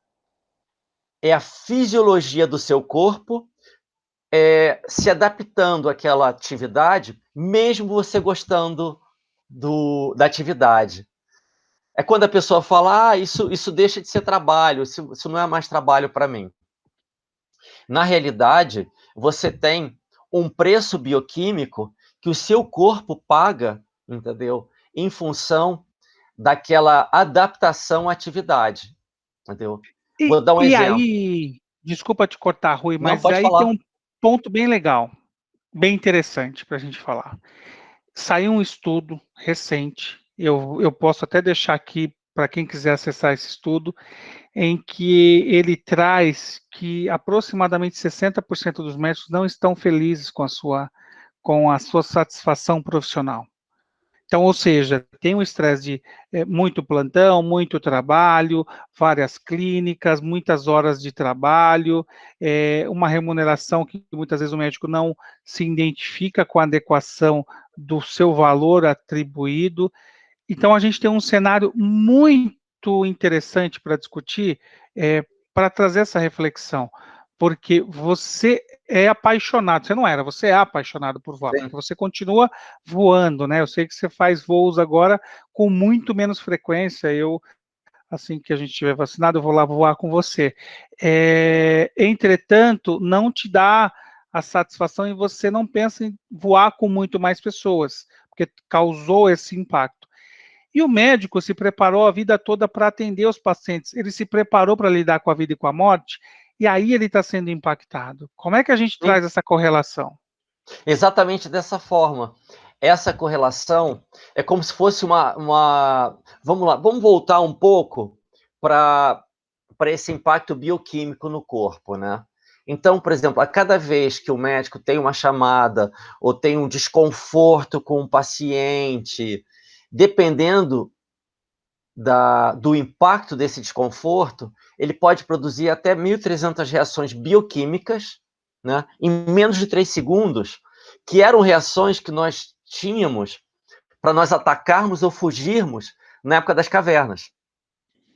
É a fisiologia do seu corpo se adaptando àquela atividade, mesmo você gostando da atividade. É quando a pessoa fala, isso deixa de ser trabalho, isso não é mais trabalho para mim. Na realidade, você tem um preço bioquímico que o seu corpo paga, entendeu? Em função daquela adaptação à atividade, entendeu? E, Vou dar um e exemplo. aí, desculpa te cortar, Rui, Não, mas pode aí tem falar. um ponto bem legal, bem interessante para a gente falar. Saiu um estudo recente, eu posso até deixar aqui para quem quiser acessar esse estudo, em que ele traz que aproximadamente 60% dos médicos não estão felizes com a sua satisfação profissional. Então, ou seja, tem um estresse de muito plantão, muito trabalho, várias clínicas, muitas horas de trabalho, uma remuneração que muitas vezes o médico não se identifica com a adequação do seu valor atribuído. Então, a gente tem um cenário muito interessante para discutir, para trazer essa reflexão, porque você é apaixonado, você não era, você é apaixonado por voar, Sim. porque você continua voando, né? Eu sei que você faz voos agora com muito menos frequência, eu assim que a gente estiver vacinado, eu vou lá voar com você. Entretanto, não te dá a satisfação e você não pensa em voar com muito mais pessoas, porque causou esse impacto. E o médico se preparou a vida toda para atender os pacientes, ele se preparou para lidar com a vida e com a morte, e aí ele está sendo impactado. Como é que a gente traz essa correlação? Exatamente dessa forma. Essa correlação é como se fosse uma... Vamos lá, vamos voltar um pouco para esse impacto bioquímico no corpo, né? Então, por exemplo, a cada vez que o médico tem uma chamada ou tem um desconforto com o paciente, dependendo do impacto desse desconforto, ele pode produzir até 1.300 reações bioquímicas, né, em menos de 3 segundos, que eram reações que nós tínhamos para nós atacarmos ou fugirmos na época das cavernas.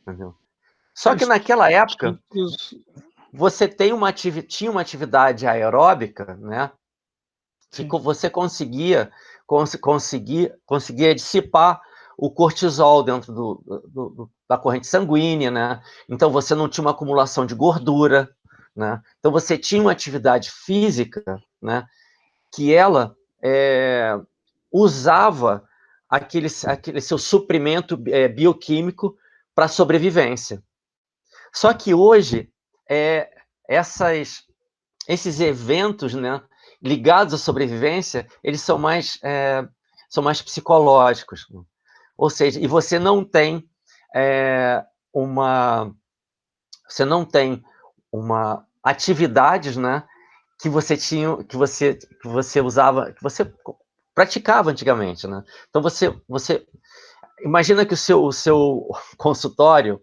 Entendeu? Só que naquela época, você tinha uma atividade aeróbica, né, que você conseguia dissipar o cortisol dentro da corrente sanguínea, né? Então você não tinha uma acumulação de gordura, né? Então você tinha uma atividade física, né? Que ela usava aquele seu suprimento bioquímico para sobrevivência. Só que hoje esses eventos, né, ligados à sobrevivência, eles são mais psicológicos. Ou seja, e você não tem uma atividades, né, que você usava, que você praticava antigamente, né? Então você imagina que o seu consultório,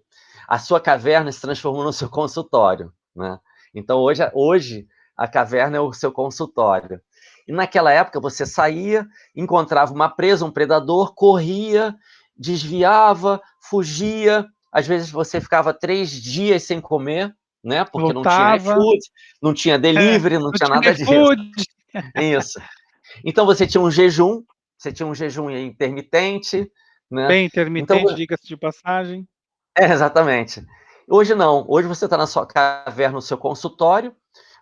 a sua caverna se transformou no seu consultório, né? Então hoje a caverna é o seu consultório. E naquela época você saía, encontrava uma presa, um predador, corria, desviava, fugia. Às vezes você ficava 3 dias sem comer, né? Porque não tinha iFood, não tinha delivery, não tinha nada disso. Isso. Então você tinha um jejum intermitente, né? Bem intermitente, então, diga-se de passagem. Exatamente. Hoje não. Hoje você está na sua caverna, no seu consultório,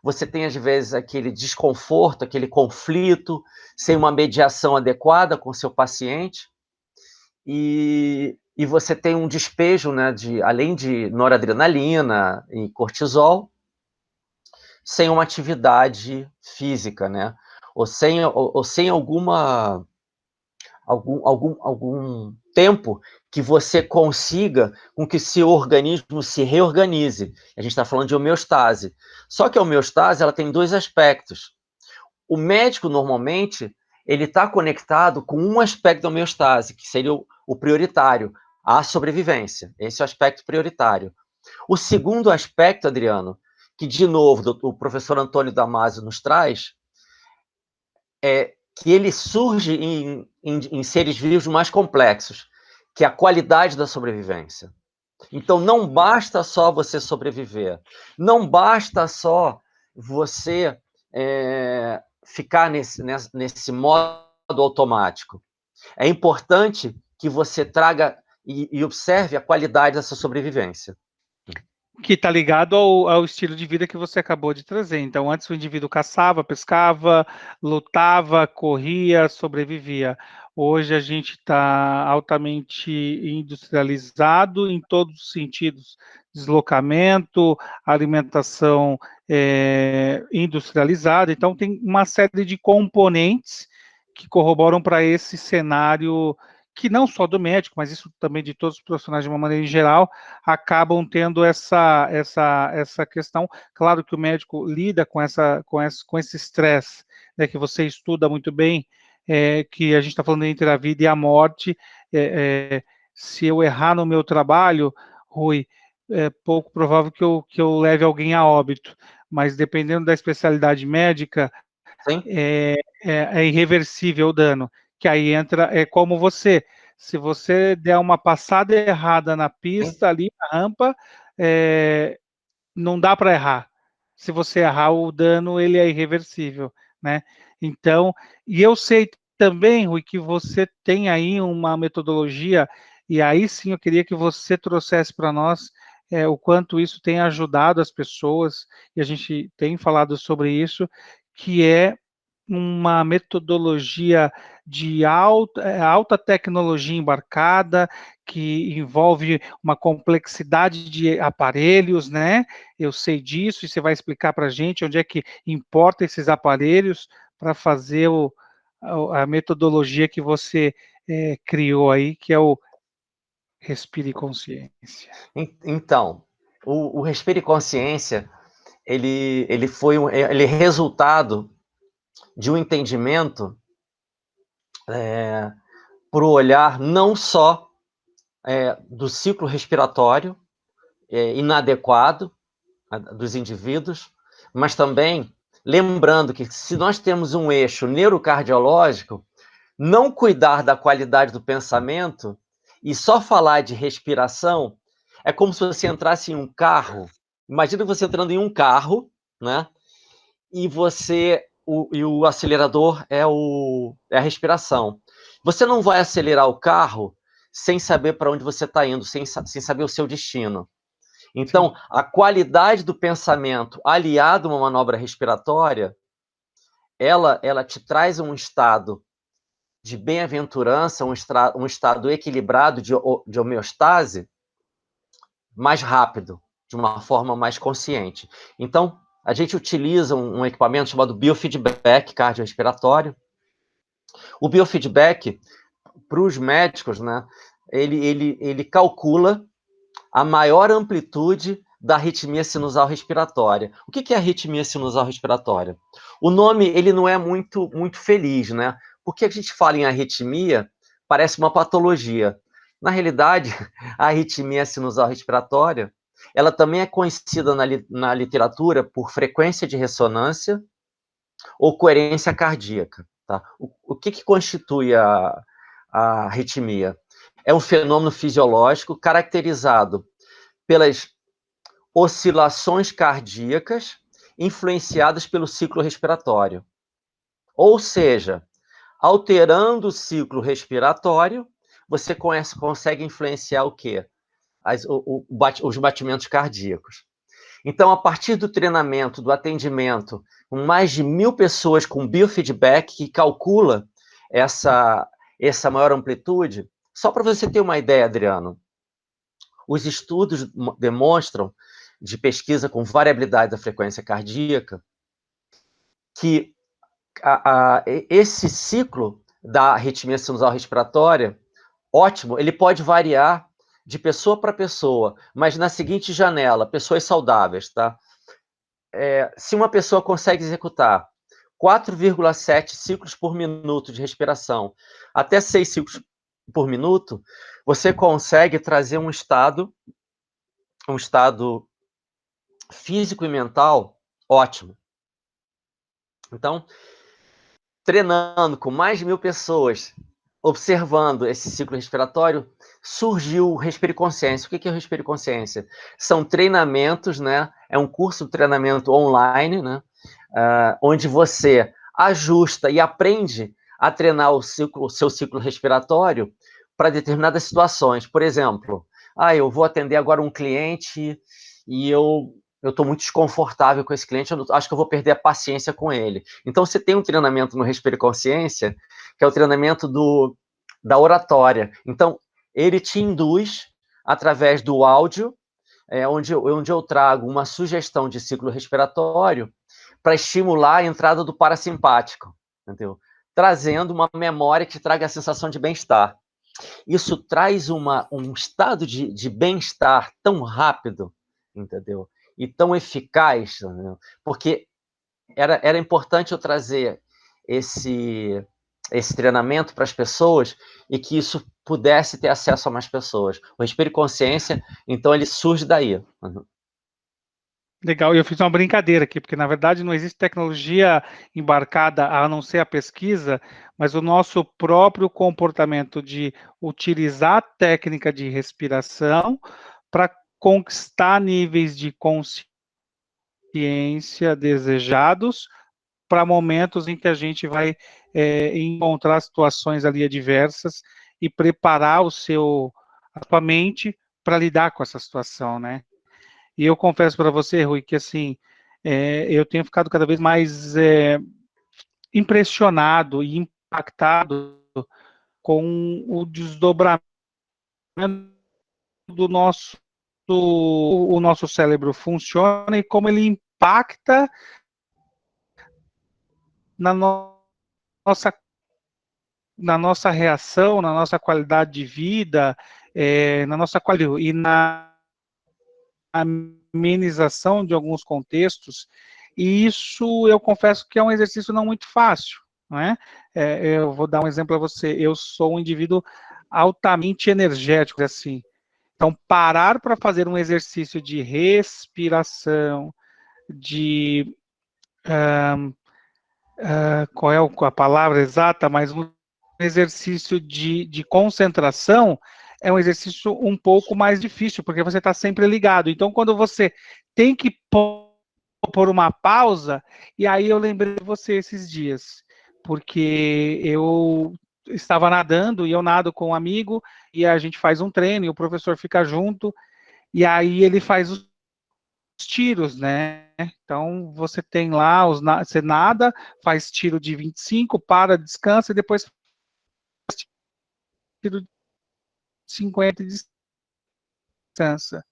você tem, às vezes, aquele desconforto, aquele conflito, sem uma mediação adequada com o seu paciente, e você tem um despejo, né, além de noradrenalina e cortisol, sem uma atividade física, né, ou sem algum tempo que você consiga com que seu organismo se reorganize. A gente está falando de homeostase. Só que a homeostase ela tem 2 aspectos. O médico, normalmente, ele está conectado com um aspecto da homeostase, que seria o prioritário, a sobrevivência. Esse é o aspecto prioritário. O segundo aspecto, Adriano, que, de novo, o professor Antônio Damasio nos traz, é que ele surge em seres vivos mais complexos, que é a qualidade da sobrevivência. Então, não basta só você sobreviver, não basta só você ficar nesse modo automático. É importante que você traga e observe a qualidade dessa sobrevivência. Que está ligado ao estilo de vida que você acabou de trazer. Então, antes o indivíduo caçava, pescava, lutava, corria, sobrevivia. Hoje a gente está altamente industrializado em todos os sentidos. Deslocamento, alimentação industrializada. Então, tem uma série de componentes que corroboram para esse cenário que não só do médico, mas isso também de todos os profissionais de uma maneira em geral, acabam tendo essa questão. Claro que o médico lida com esse estresse, né, que você estuda muito bem, que a gente está falando entre a vida e a morte. Se eu errar no meu trabalho, Rui, é pouco provável que eu leve alguém a óbito, mas dependendo da especialidade médica, é irreversível o dano. Que aí entra, como você, se você der uma passada errada na pista, ali na rampa, não dá para errar. Se você errar, o dano ele é irreversível, né? Então, e eu sei também, Rui, que você tem aí uma metodologia e aí sim eu queria que você trouxesse para nós o quanto isso tem ajudado as pessoas, e a gente tem falado sobre isso, que é uma metodologia de alta tecnologia embarcada, que envolve uma complexidade de aparelhos, né? Eu sei disso, e você vai explicar para a gente onde é que importa esses aparelhos para fazer a metodologia que você criou aí, que é o Respire Consciência. Então, o Respire Consciência, ele é resultado de um entendimento por olhar não só do ciclo respiratório inadequado dos indivíduos, mas também lembrando que se nós temos um eixo neurocardiológico, não cuidar da qualidade do pensamento e só falar de respiração é como se você entrasse em um carro. Imagina você entrando em um carro, né? E o acelerador é a respiração. Você não vai acelerar o carro sem saber para onde você está indo, sem saber o seu destino. Então, sim, a qualidade do pensamento aliado a uma manobra respiratória, ela te traz um estado de bem-aventurança, um estado equilibrado de homeostase mais rápido, de uma forma mais consciente. Então, a gente utiliza um equipamento chamado biofeedback cardiorrespiratório. O biofeedback, para os médicos, né, ele calcula a maior amplitude da arritmia sinusal respiratória. O que é arritmia sinusal respiratória? O nome ele não é muito feliz, né? Porque a gente fala em arritmia, parece uma patologia. Na realidade, a arritmia sinusal respiratória, ela também é conhecida na literatura por frequência de ressonância ou coerência cardíaca. Tá? O que constitui a arritmia? É um fenômeno fisiológico caracterizado pelas oscilações cardíacas influenciadas pelo ciclo respiratório. Ou seja, alterando o ciclo respiratório, você consegue influenciar o quê? Os batimentos cardíacos. Então, a partir do treinamento, do atendimento, com mais de 1.000 pessoas com biofeedback, que calcula essa maior amplitude, só para você ter uma ideia, Adriano, os estudos demonstram, de pesquisa com variabilidade da frequência cardíaca, que esse ciclo da arritmia sinusal respiratória, ótimo, ele pode variar de pessoa para pessoa, mas na seguinte janela, pessoas saudáveis, tá? Se uma pessoa consegue executar 4,7 ciclos por minuto de respiração, até 6 ciclos por minuto, você consegue trazer um estado físico e mental ótimo. Então, treinando com mais de 1.000 pessoas, observando esse ciclo respiratório, surgiu o Respire Consciência. O que é o Respire Consciência? São treinamentos, né? É um curso de treinamento online, né? Onde você ajusta e aprende a treinar o seu ciclo respiratório para determinadas situações. Por exemplo, eu vou atender agora um cliente e eu estou muito desconfortável com esse cliente, acho que eu vou perder a paciência com ele. Então, você tem um treinamento no Respire Consciência, que é o treinamento da oratória. Então, ele te induz, através do áudio, onde eu trago uma sugestão de ciclo respiratório para estimular a entrada do parasimpático, entendeu? Trazendo uma memória que traga a sensação de bem-estar. Isso traz um estado de bem-estar tão rápido, entendeu? E tão eficaz, entendeu? Porque era importante eu trazer esse treinamento para as pessoas e que isso pudesse ter acesso a mais pessoas. O Respire Consciência, então, ele surge daí. Legal, e eu fiz uma brincadeira aqui, porque na verdade não existe tecnologia embarcada a não ser a pesquisa, mas o nosso próprio comportamento de utilizar a técnica de respiração para conquistar níveis de consciência desejados para momentos em que a gente vai encontrar situações ali adversas e preparar a sua mente para lidar com essa situação, né? E eu confesso para você, Rui, que assim, eu tenho ficado cada vez mais impressionado e impactado com o desdobramento do o nosso cérebro funciona e como ele impacta na nossa, na nossa reação, na nossa qualidade de vida, na nossa qualidade e na amenização de alguns contextos. E isso eu confesso que é um exercício não muito fácil, não é? Eu vou dar um exemplo para você. Eu sou um indivíduo altamente energético, assim. Então, parar para fazer um exercício de respiração, de qual é a palavra exata, mas um exercício de concentração é um exercício um pouco mais difícil, porque você está sempre ligado. Então, quando você tem que pôr uma pausa, e aí eu lembrei de você esses dias, porque eu estava nadando, e eu nado com um amigo, e a gente faz um treino, e o professor fica junto, e aí ele faz os tiros, né? Então você tem lá, você nada, faz tiro de 25, para, descansa e depois faz tiro de 50 e descansa.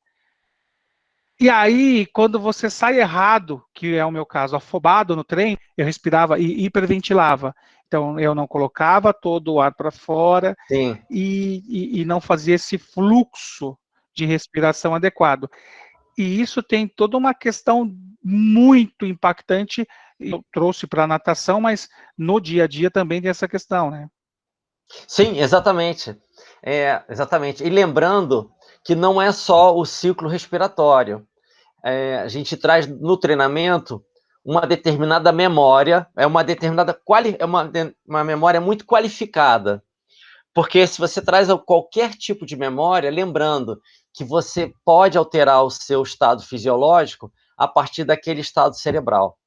E aí, quando você sai errado, que é o meu caso, afobado no trem, eu respirava e hiperventilava. Então, eu não colocava todo o ar para fora Sim. e não fazia esse fluxo de respiração adequado. E isso tem toda uma questão muito impactante, eu trouxe para a natação, mas no dia a dia também tem essa questão, né? Sim, exatamente. Exatamente. E lembrando que não é só o ciclo respiratório. A gente traz no treinamento uma determinada memória, uma memória muito qualificada. Porque se você traz qualquer tipo de memória, lembrando que você pode alterar o seu estado fisiológico a partir daquele estado cerebral.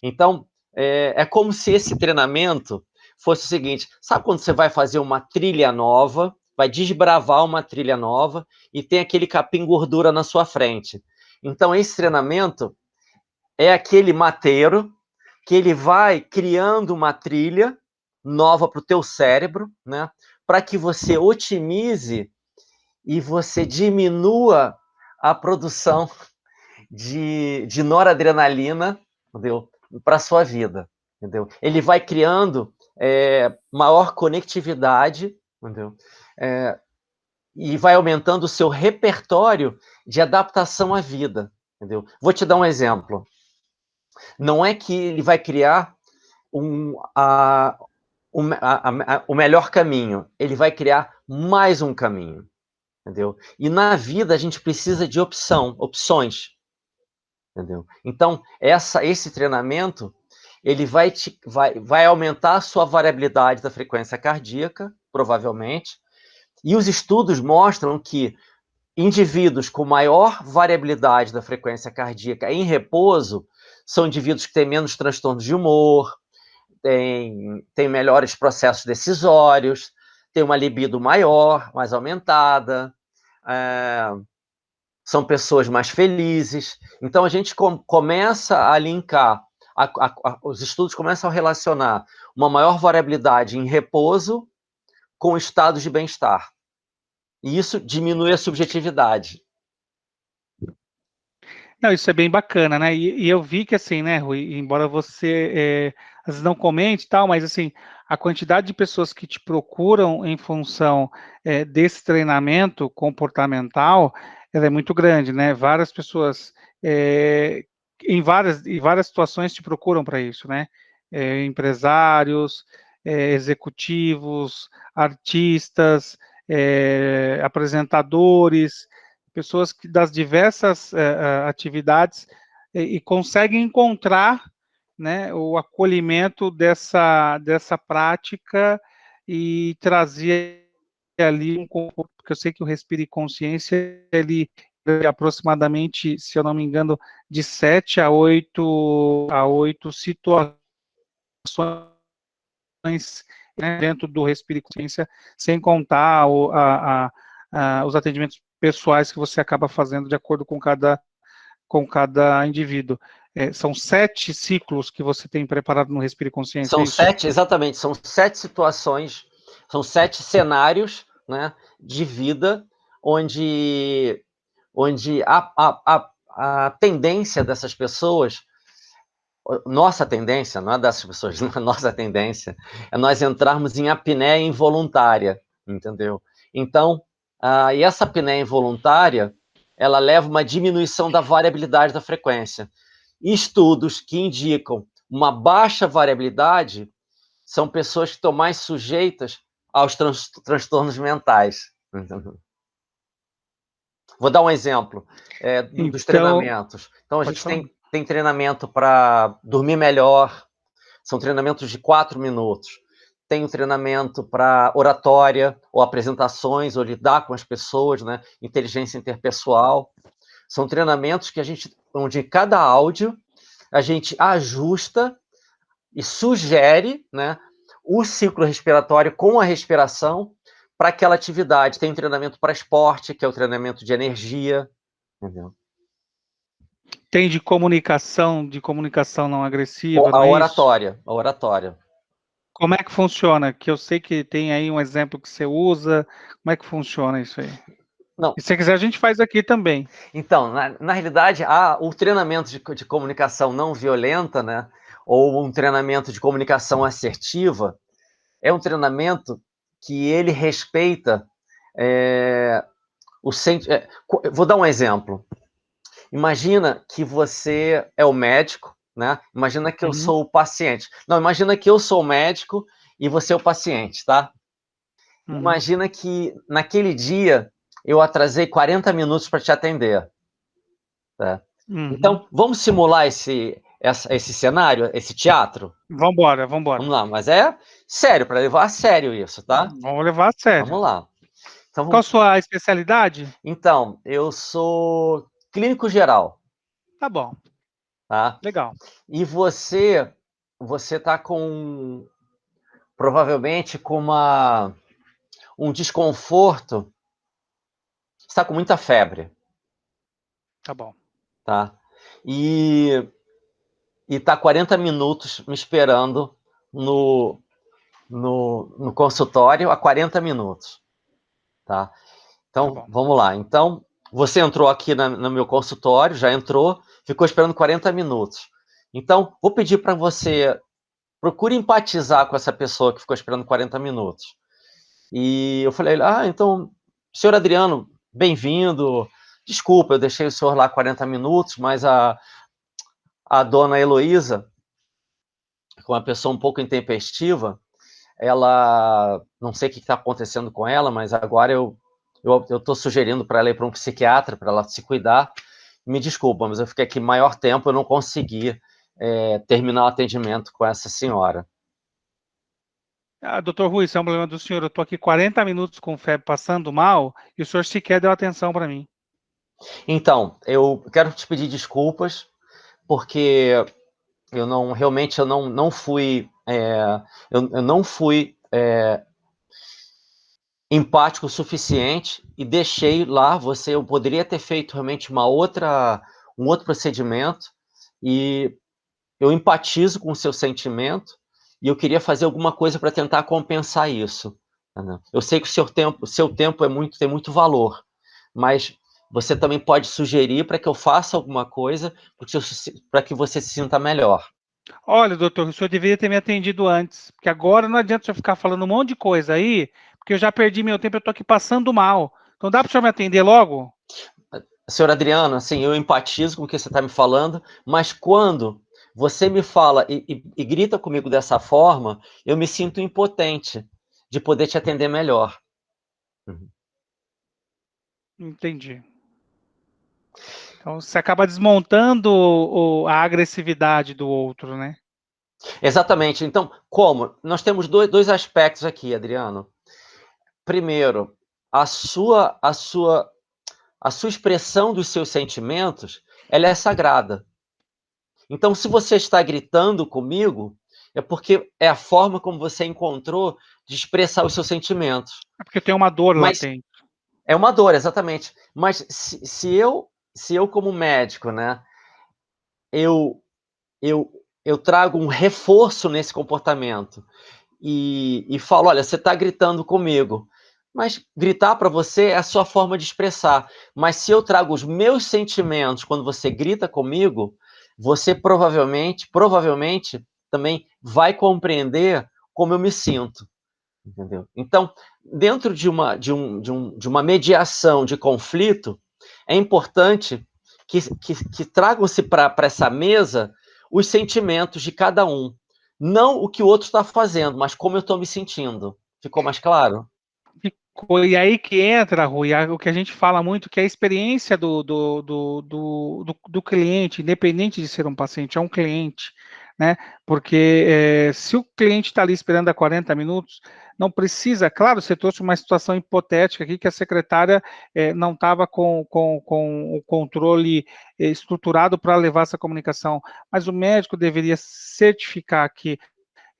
Então, é como se esse treinamento fosse o seguinte: sabe quando você vai fazer uma trilha nova, vai desbravar uma trilha nova e tem aquele capim gordura na sua frente? Então, esse treinamento é aquele mateiro que ele vai criando uma trilha nova para o teu cérebro, né? Para que você otimize e você diminua a produção de noradrenalina, entendeu? Para a sua vida, entendeu? Ele vai criando maior conectividade, entendeu? E vai aumentando o seu repertório de adaptação à vida, entendeu? Vou te dar um exemplo. Não é que ele vai criar o melhor caminho, ele vai criar mais um caminho, entendeu? E na vida a gente precisa de opções, entendeu? Então, esse treinamento, ele vai aumentar a sua variabilidade da frequência cardíaca, provavelmente, e os estudos mostram que indivíduos com maior variabilidade da frequência cardíaca em repouso são indivíduos que têm menos transtornos de humor, têm melhores processos decisórios, têm uma libido maior, mais aumentada, são pessoas mais felizes. Então, a gente começa a linkar, os estudos começam a relacionar uma maior variabilidade em repouso com estados de bem-estar. E isso diminui a subjetividade. Não, isso é bem bacana, né? E eu vi que assim, né, Rui, embora você às vezes não comente e tal, mas assim, a quantidade de pessoas que te procuram em função desse treinamento comportamental, ela é muito grande, né? Várias pessoas em várias situações te procuram para isso, né? Empresários, executivos, artistas, apresentadores, pessoas que das diversas atividades e conseguem encontrar, né, o acolhimento dessa prática e trazer ali um conforto, porque eu sei que o Respire e Consciência, ele é aproximadamente, se eu não me engano, de 7 a 8 situações, né, dentro do Respire e Consciência, sem contar os atendimentos pessoais que você acaba fazendo de acordo com cada indivíduo. São 7 ciclos que você tem preparado no Respire Consciência, é São isso? 7, exatamente, são 7 situações, são 7 cenários, né, de vida onde a tendência dessas pessoas, nossa tendência, não é dessas pessoas, não, a nossa tendência é nós entrarmos em apneia involuntária, entendeu? Então, e essa apneia involuntária, ela leva uma diminuição da variabilidade da frequência. Estudos que indicam uma baixa variabilidade são pessoas que estão mais sujeitas aos transtornos mentais. Entendeu? Vou dar um exemplo dos treinamentos. Então, a gente tem treinamento para dormir melhor, são treinamentos de 4 minutos. Tem o treinamento para oratória, ou apresentações, ou lidar com as pessoas, né? Inteligência interpessoal. São treinamentos que onde cada áudio a gente ajusta e sugere, né, o ciclo respiratório com a respiração para aquela atividade. Tem um treinamento para esporte, que é o treinamento de energia, entendeu? Tem de comunicação não agressiva, não A é oratória, isso? a oratória. Como é que funciona? Que eu sei que tem aí um exemplo que você usa. Como é que funciona isso aí? Não. E se quiser, a gente faz aqui também. Então, na realidade, o treinamento de comunicação não violenta, né, ou um treinamento de comunicação assertiva, é um treinamento que ele respeita vou dar um exemplo. Imagina que você é o médico, né? Imagina que eu sou o paciente. Não, imagina que eu sou o médico e você é o paciente, tá? Imagina que naquele dia eu atrasei 40 minutos para te atender. Tá? Então, vamos simular esse cenário, esse teatro? Vambora. Vamos lá, mas é sério, para levar a sério isso, tá? Vamos levar a sério. Vamos lá. Então, Qual a sua especialidade? Então, eu sou clínico geral. Tá bom. Tá? Legal. E você tá provavelmente com um desconforto, está com muita febre. Tá bom. Tá? E tá 40 minutos me esperando no consultório há 40 minutos. Tá? Então, Tá vamos lá. Então, você entrou aqui no meu consultório, já entrou, ficou esperando 40 minutos. Então, vou pedir para você, procure empatizar com essa pessoa que ficou esperando 40 minutos. E eu falei, então, senhor Adriano, bem-vindo. Desculpa, eu deixei o senhor lá 40 minutos, mas a dona Heloísa, que é uma pessoa um pouco intempestiva, ela, não sei o que está acontecendo com ela, mas agora eu estou sugerindo para ela ir para um psiquiatra, para ela se cuidar. Me desculpa, mas eu fiquei aqui maior tempo, eu não consegui terminar o atendimento com essa senhora. Doutor Rui, isso é um problema do senhor. Eu estou aqui 40 minutos com febre, passando mal, e o senhor sequer deu atenção para mim. Então, eu quero te pedir desculpas, porque eu não fui empático o suficiente e deixei lá eu poderia ter feito realmente um outro procedimento, e eu empatizo com o seu sentimento e eu queria fazer alguma coisa para tentar compensar isso. Né? Eu sei que o seu tempo tem muito valor, mas você também pode sugerir para que eu faça alguma coisa para que você se sinta melhor. Olha, doutor, o senhor deveria ter me atendido antes, porque agora não adianta o senhor ficar falando um monte de coisa aí, porque eu já perdi meu tempo, eu estou aqui passando mal. Então dá para o senhor me atender logo? Senhor Adriano, assim, eu empatizo com o que você está me falando, mas quando você me fala e grita comigo dessa forma, eu me sinto impotente de poder te atender melhor. Entendi. Então você acaba desmontando a agressividade do outro, né? Exatamente. Então, como? Nós temos dois aspectos aqui, Adriano. Primeiro, a sua expressão dos seus sentimentos, ela é sagrada. Então, se você está gritando comigo, é porque é a forma como você encontrou de expressar os seus sentimentos. É porque tem uma dor latente. É uma dor, exatamente. Mas se eu como médico, né, eu, eu trago um reforço nesse comportamento e falo, olha, você está gritando comigo, mas gritar para você é a sua forma de expressar. Mas se eu trago os meus sentimentos quando você grita comigo, você provavelmente também vai compreender como eu me sinto. Entendeu? Então, dentro de uma mediação de conflito, é importante que tragam-se para essa mesa os sentimentos de cada um. Não o que o outro está fazendo, mas como eu estou me sentindo. Ficou mais claro? E aí que entra, Rui, o que a gente fala muito, que é a experiência do cliente, independente de ser um paciente, é um cliente, né? Porque se o cliente está ali esperando há 40 minutos, não precisa, claro, você trouxe uma situação hipotética aqui que a secretária não estava com o controle estruturado para levar essa comunicação, mas o médico deveria certificar que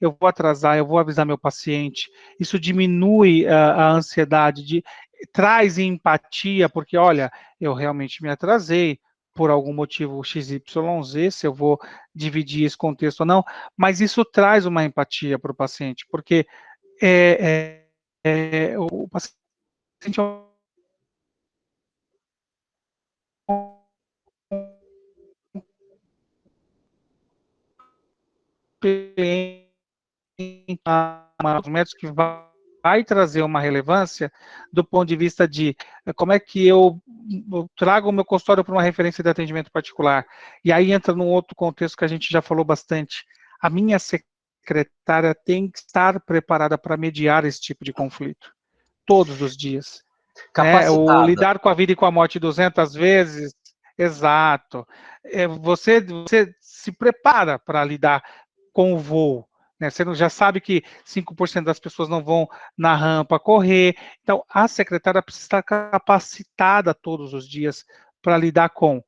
eu vou atrasar, eu vou avisar meu paciente. Isso diminui a ansiedade, traz empatia, porque olha, eu realmente me atrasei por algum motivo XYZ, se eu vou dividir esse contexto ou não, mas isso traz uma empatia para o paciente, porque o paciente é um cliente, os médicos que vai trazer uma relevância do ponto de vista de como é que eu trago o meu consultório para uma referência de atendimento particular. E aí entra num outro contexto que a gente já falou bastante. A minha secretária tem que estar preparada para mediar esse tipo de conflito, todos os dias. Né? O Capacitada. lidar com a vida e com a morte 200 vezes, exato. Você se prepara para lidar com o voo. Né? Você já sabe que 5% das pessoas não vão na rampa correr. Então, a secretária precisa estar capacitada todos os dias para lidar com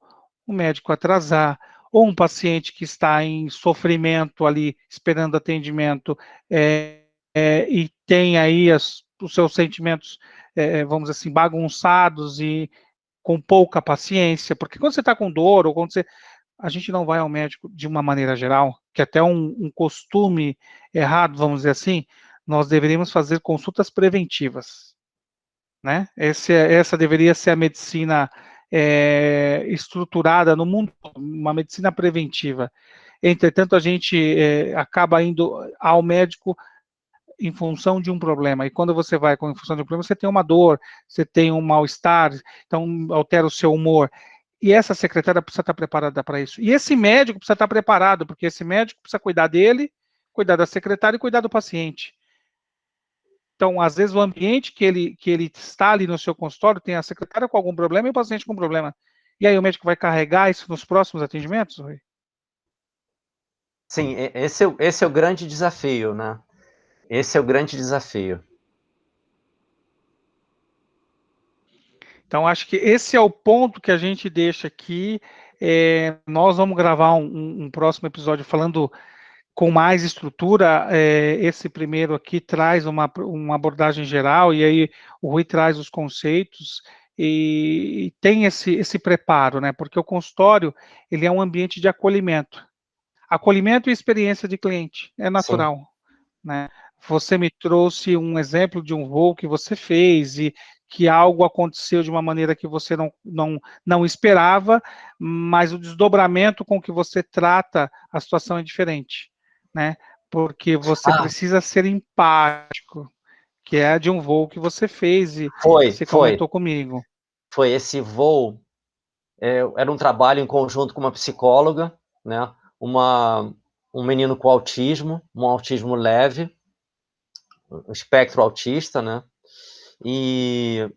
o médico atrasar, ou um paciente que está em sofrimento ali, esperando atendimento, e tem aí os seus sentimentos, vamos dizer assim, bagunçados e com pouca paciência, porque quando você está com dor, ou quando você a gente não vai ao médico de uma maneira geral, que é até um costume errado, vamos dizer assim, nós deveríamos fazer consultas preventivas, né? Essa deveria ser a medicina estruturada no mundo, uma medicina preventiva. Entretanto, a gente acaba indo ao médico em função de um problema, e quando você vai em função de um problema, você tem uma dor, você tem um mal-estar, então altera o seu humor. E essa secretária precisa estar preparada para isso. E esse médico precisa estar preparado, porque esse médico precisa cuidar dele, cuidar da secretária e cuidar do paciente. Então, às vezes, o ambiente que ele está ali no seu consultório tem a secretária com algum problema e o paciente com problema. E aí o médico vai carregar isso nos próximos atendimentos, Rui? Sim, esse é o grande desafio, né? Esse é o grande desafio. Então, acho que esse é o ponto que a gente deixa aqui. Nós vamos gravar um próximo episódio falando com mais estrutura. Esse primeiro aqui traz uma abordagem geral, e aí o Rui traz os conceitos, e tem esse preparo, né? Porque o consultório, ele é um ambiente de acolhimento. Acolhimento e experiência de cliente, é Sim. natural, né? Você me trouxe um exemplo de um voo que você fez e que algo aconteceu de uma maneira que você não esperava, mas o desdobramento com que você trata a situação é diferente, né? Porque você Ah, precisa ser empático, que é de um voo que você fez e foi, você foi. comentou comigo. Foi esse voo. Era um trabalho em conjunto com uma psicóloga, né? Um menino com autismo, um autismo leve, um espectro autista, né? E,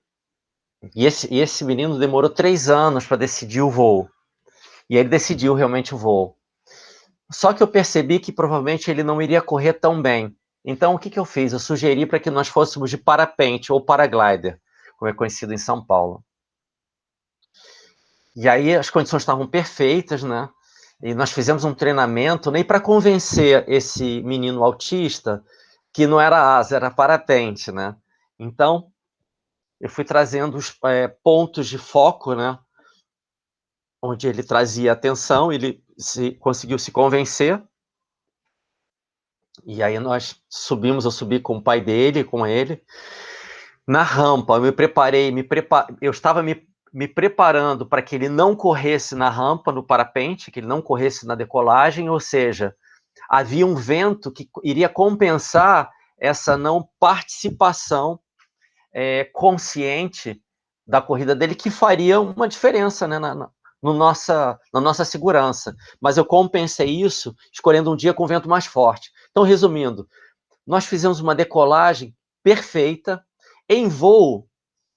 e esse menino demorou 3 anos para decidir o voo. E ele decidiu realmente o voo. Só que eu percebi que provavelmente ele não iria correr tão bem. Então, o que eu fiz? Eu sugeri para que nós fôssemos de parapente ou paraglider, como é conhecido em São Paulo. E aí as condições estavam perfeitas, né? E nós fizemos um treinamento nem para convencer esse menino autista que não era asa, era parapente, né? Então, eu fui trazendo os pontos de foco, né? Onde ele trazia atenção, ele conseguiu se convencer. E aí nós subimos, eu subi com o pai dele, com ele. Na rampa, eu me preparei, eu estava me preparando para que ele não corresse na rampa, no parapente, que ele não corresse na decolagem, ou seja, havia um vento que iria compensar essa não participação consciente da corrida dele, que faria uma diferença, né, na nossa segurança. Mas eu compensei isso escolhendo um dia com vento mais forte. Então, resumindo, nós fizemos uma decolagem perfeita. Em voo,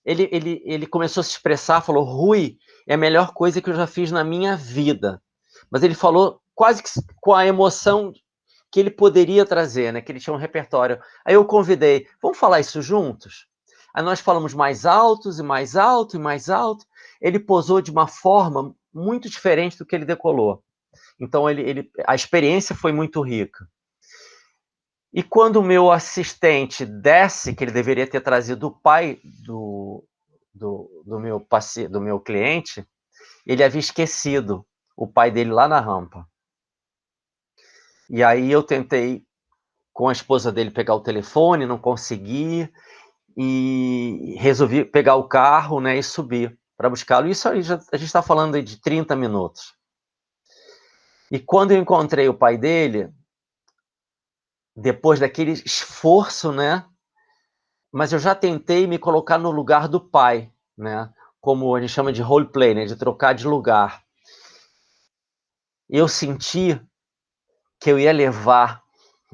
ele começou a se expressar, falou: Rui, é a melhor coisa que eu já fiz na minha vida. Mas ele falou quase que com a emoção que ele poderia trazer, né? Que ele tinha um repertório. Aí eu convidei: vamos falar isso juntos? Aí nós falamos mais altos e mais alto e mais alto. Ele posou de uma forma muito diferente do que ele decolou. Então a experiência foi muito rica. E quando o meu assistente desce, que ele deveria ter trazido o pai do meu cliente, ele havia esquecido o pai dele lá na rampa. E aí eu tentei, com a esposa dele, pegar o telefone, não consegui, e resolvi pegar o carro, né, e subir para buscá-lo. Isso aí a gente está falando de 30 minutos. E quando eu encontrei o pai dele, depois daquele esforço, né, mas eu já tentei me colocar no lugar do pai, né? Como a gente chama de roleplay, né? De trocar de lugar. E eu senti que eu ia levar,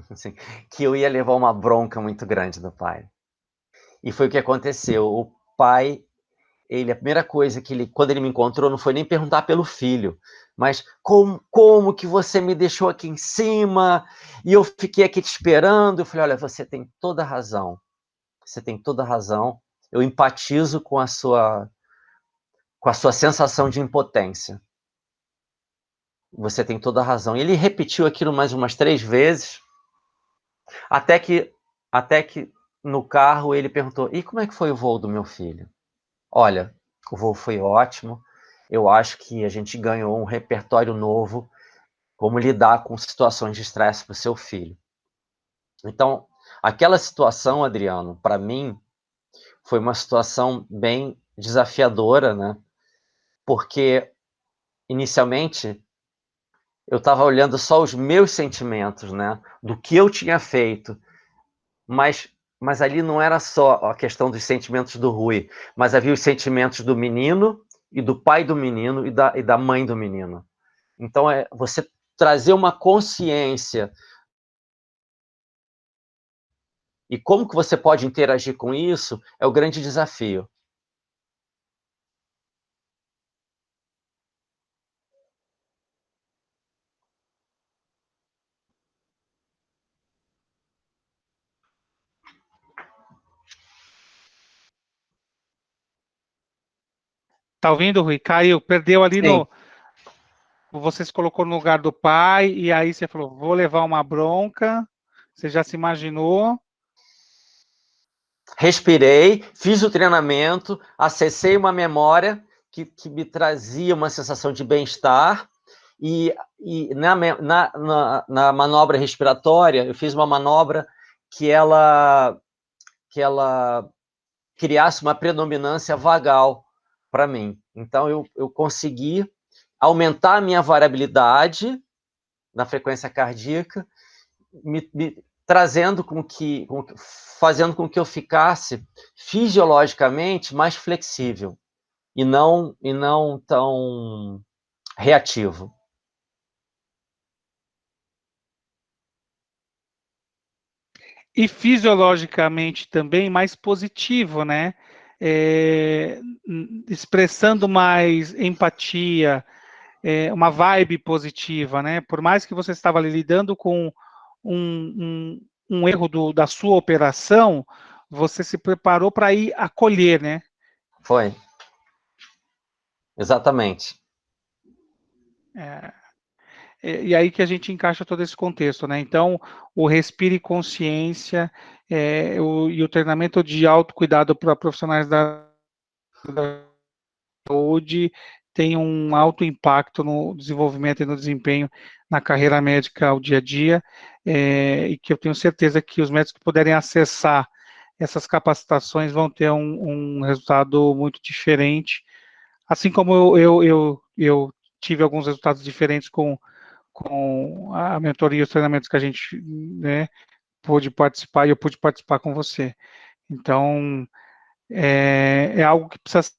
assim, que eu ia levar uma bronca muito grande do pai. E foi o que aconteceu. O pai, a primeira coisa que ele, quando ele me encontrou, não foi nem perguntar pelo filho, mas como que você me deixou aqui em cima? E eu fiquei aqui te esperando. Eu falei: olha, você tem toda a razão. Você tem toda a razão. Eu empatizo com a sua sensação de impotência. Você tem toda a razão. E ele repetiu aquilo mais umas 3 vezes, até que no carro ele perguntou: e como é que foi o voo do meu filho? Olha, o voo foi ótimo, eu acho que a gente ganhou um repertório novo, como lidar com situações de estresse para o seu filho. Então, aquela situação, Adriano, para mim, foi uma situação bem desafiadora, né? Porque, inicialmente, eu estava olhando só os meus sentimentos, né? Do que eu tinha feito. Mas ali não era só a questão dos sentimentos do Rui, mas havia os sentimentos do menino e do pai do menino e da mãe do menino. Então, você trazer uma consciência e como que você pode interagir com isso é o grande desafio. Tá ouvindo, Rui? Caiu, perdeu ali Sim. no. Você se colocou no lugar do pai, e aí você falou: vou levar uma bronca. Você já se imaginou? Respirei, fiz o treinamento, acessei uma memória que me trazia uma sensação de bem-estar. E na manobra respiratória, eu fiz uma manobra que ela criasse uma predominância vagal para mim. Então, eu consegui aumentar a minha variabilidade na frequência cardíaca, trazendo fazendo com que eu ficasse fisiologicamente mais flexível e não tão reativo. E fisiologicamente também mais positivo, né? Expressando mais empatia, uma vibe positiva, né? Por mais que você estava ali lidando com um erro da sua operação, você se preparou para ir acolher, né? Foi. Exatamente. É, e aí que a gente encaixa todo esse contexto, né? Então, o Respire Consciência e o treinamento de autocuidado para profissionais da saúde tem um alto impacto no desenvolvimento e no desempenho na carreira médica ao dia a dia, e que eu tenho certeza que os médicos que puderem acessar essas capacitações vão ter um resultado muito diferente, assim como eu tive alguns resultados diferentes com a mentoria e os treinamentos que a gente, né, pôde participar, e eu pude participar com você. Então, é algo que precisa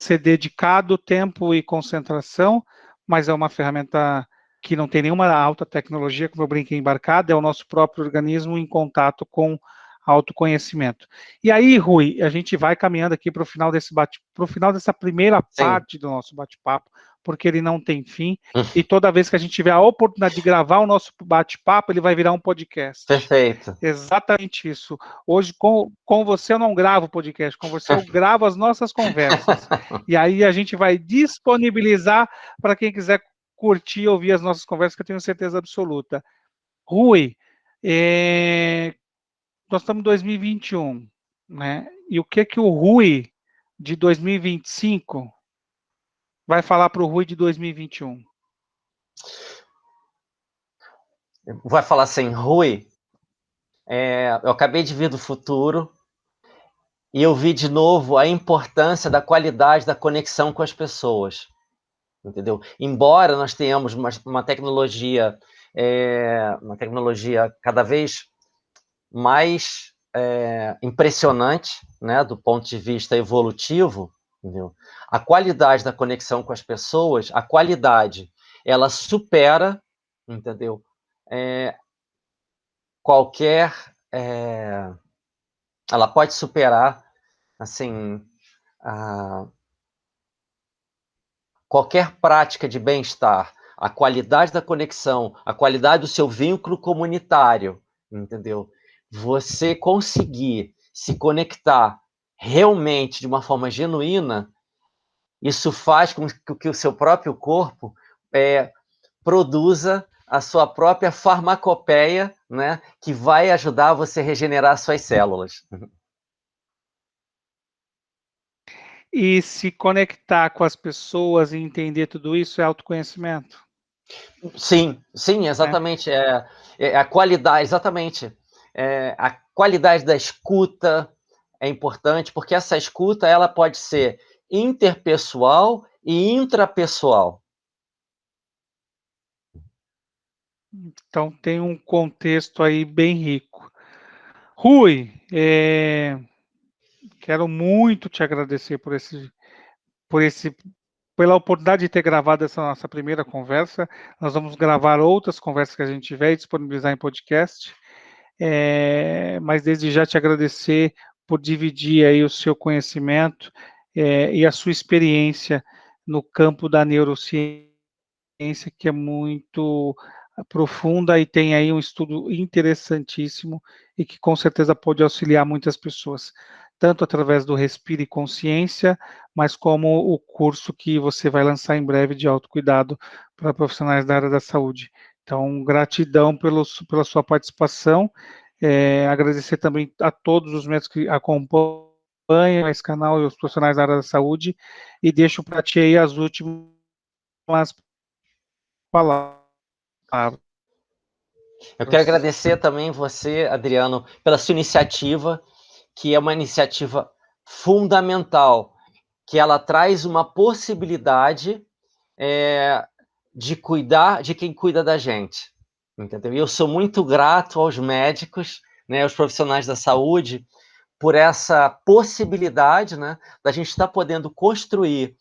ser dedicado tempo e concentração, mas é uma ferramenta que não tem nenhuma alta tecnologia, como eu brinquei, embarcada, é o nosso próprio organismo em contato com autoconhecimento. E aí, Rui, a gente vai caminhando aqui para o final para o final dessa primeira Sim. parte do nosso bate-papo, porque ele não tem fim, e toda vez que a gente tiver a oportunidade de gravar o nosso bate-papo, ele vai virar um podcast. Perfeito. Exatamente isso. Hoje, com você, eu não gravo podcast, com você, eu gravo as nossas conversas. E aí a gente vai disponibilizar para quem quiser curtir e ouvir as nossas conversas, que eu tenho certeza absoluta. Rui, nós estamos em 2021, né? E o que o Rui de 2025 vai falar para o Rui de 2021? Vai falar assim, Rui, eu acabei de vir do futuro e eu vi de novo a importância da qualidade da conexão com as pessoas, entendeu? Embora nós tenhamos uma tecnologia cada vez mais impressionante, né, do ponto de vista evolutivo, entendeu? A qualidade da conexão com as pessoas, a qualidade, ela supera, entendeu? Qualquer, ela pode superar, assim, qualquer prática de bem-estar, a qualidade da conexão, a qualidade do seu vínculo comunitário, entendeu? Você conseguir se conectar realmente de uma forma genuína, isso faz com que o seu próprio corpo produza a sua própria farmacopeia, né, que vai ajudar você a regenerar suas células. E se conectar com as pessoas e entender tudo isso é autoconhecimento, Sim, sim, né? exatamente. A qualidade, exatamente. A qualidade da escuta é importante, porque essa escuta ela pode ser interpessoal e intrapessoal. Então tem um contexto aí bem rico. Rui, quero muito te agradecer por esse, pela oportunidade de ter gravado essa nossa primeira conversa. Nós vamos gravar outras conversas que a gente tiver e disponibilizar em podcast. Mas desde já te agradecer por dividir aí o seu conhecimento e a sua experiência no campo da neurociência, que é muito profunda e tem aí um estudo interessantíssimo e que com certeza pode auxiliar muitas pessoas, tanto através do Respire Consciência, mas como o curso que você vai lançar em breve de autocuidado para profissionais da área da saúde. Então, gratidão pela sua participação, agradecer também a todos os médicos que acompanham esse canal e os profissionais da área da saúde, e deixo para ti aí as últimas palavras. Eu quero agradecer também você, Adriano, pela sua iniciativa, que é uma iniciativa fundamental, que ela traz uma possibilidade de cuidar de quem cuida da gente, entendeu? E eu sou muito grato aos médicos, né, aos profissionais da saúde, por essa possibilidade, né, da gente estar podendo construir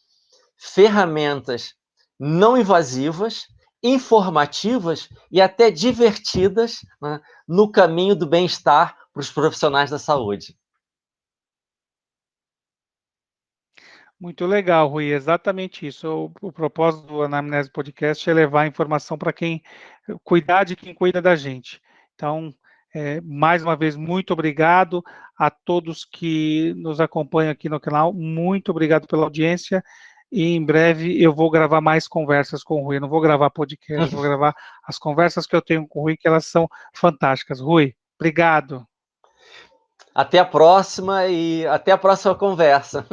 ferramentas não invasivas, informativas e até divertidas, né, no caminho do bem-estar para os profissionais da saúde. Muito legal, Rui, exatamente isso. O propósito do Anamnese Podcast é levar informação para quem cuidar de quem cuida da gente. Então, mais uma vez, muito obrigado a todos que nos acompanham aqui no canal, muito obrigado pela audiência e em breve eu vou gravar mais conversas com o Rui. Eu não vou gravar podcast, vou gravar as conversas que eu tenho com o Rui, que elas são fantásticas. Rui, obrigado. Até a próxima e até a próxima conversa.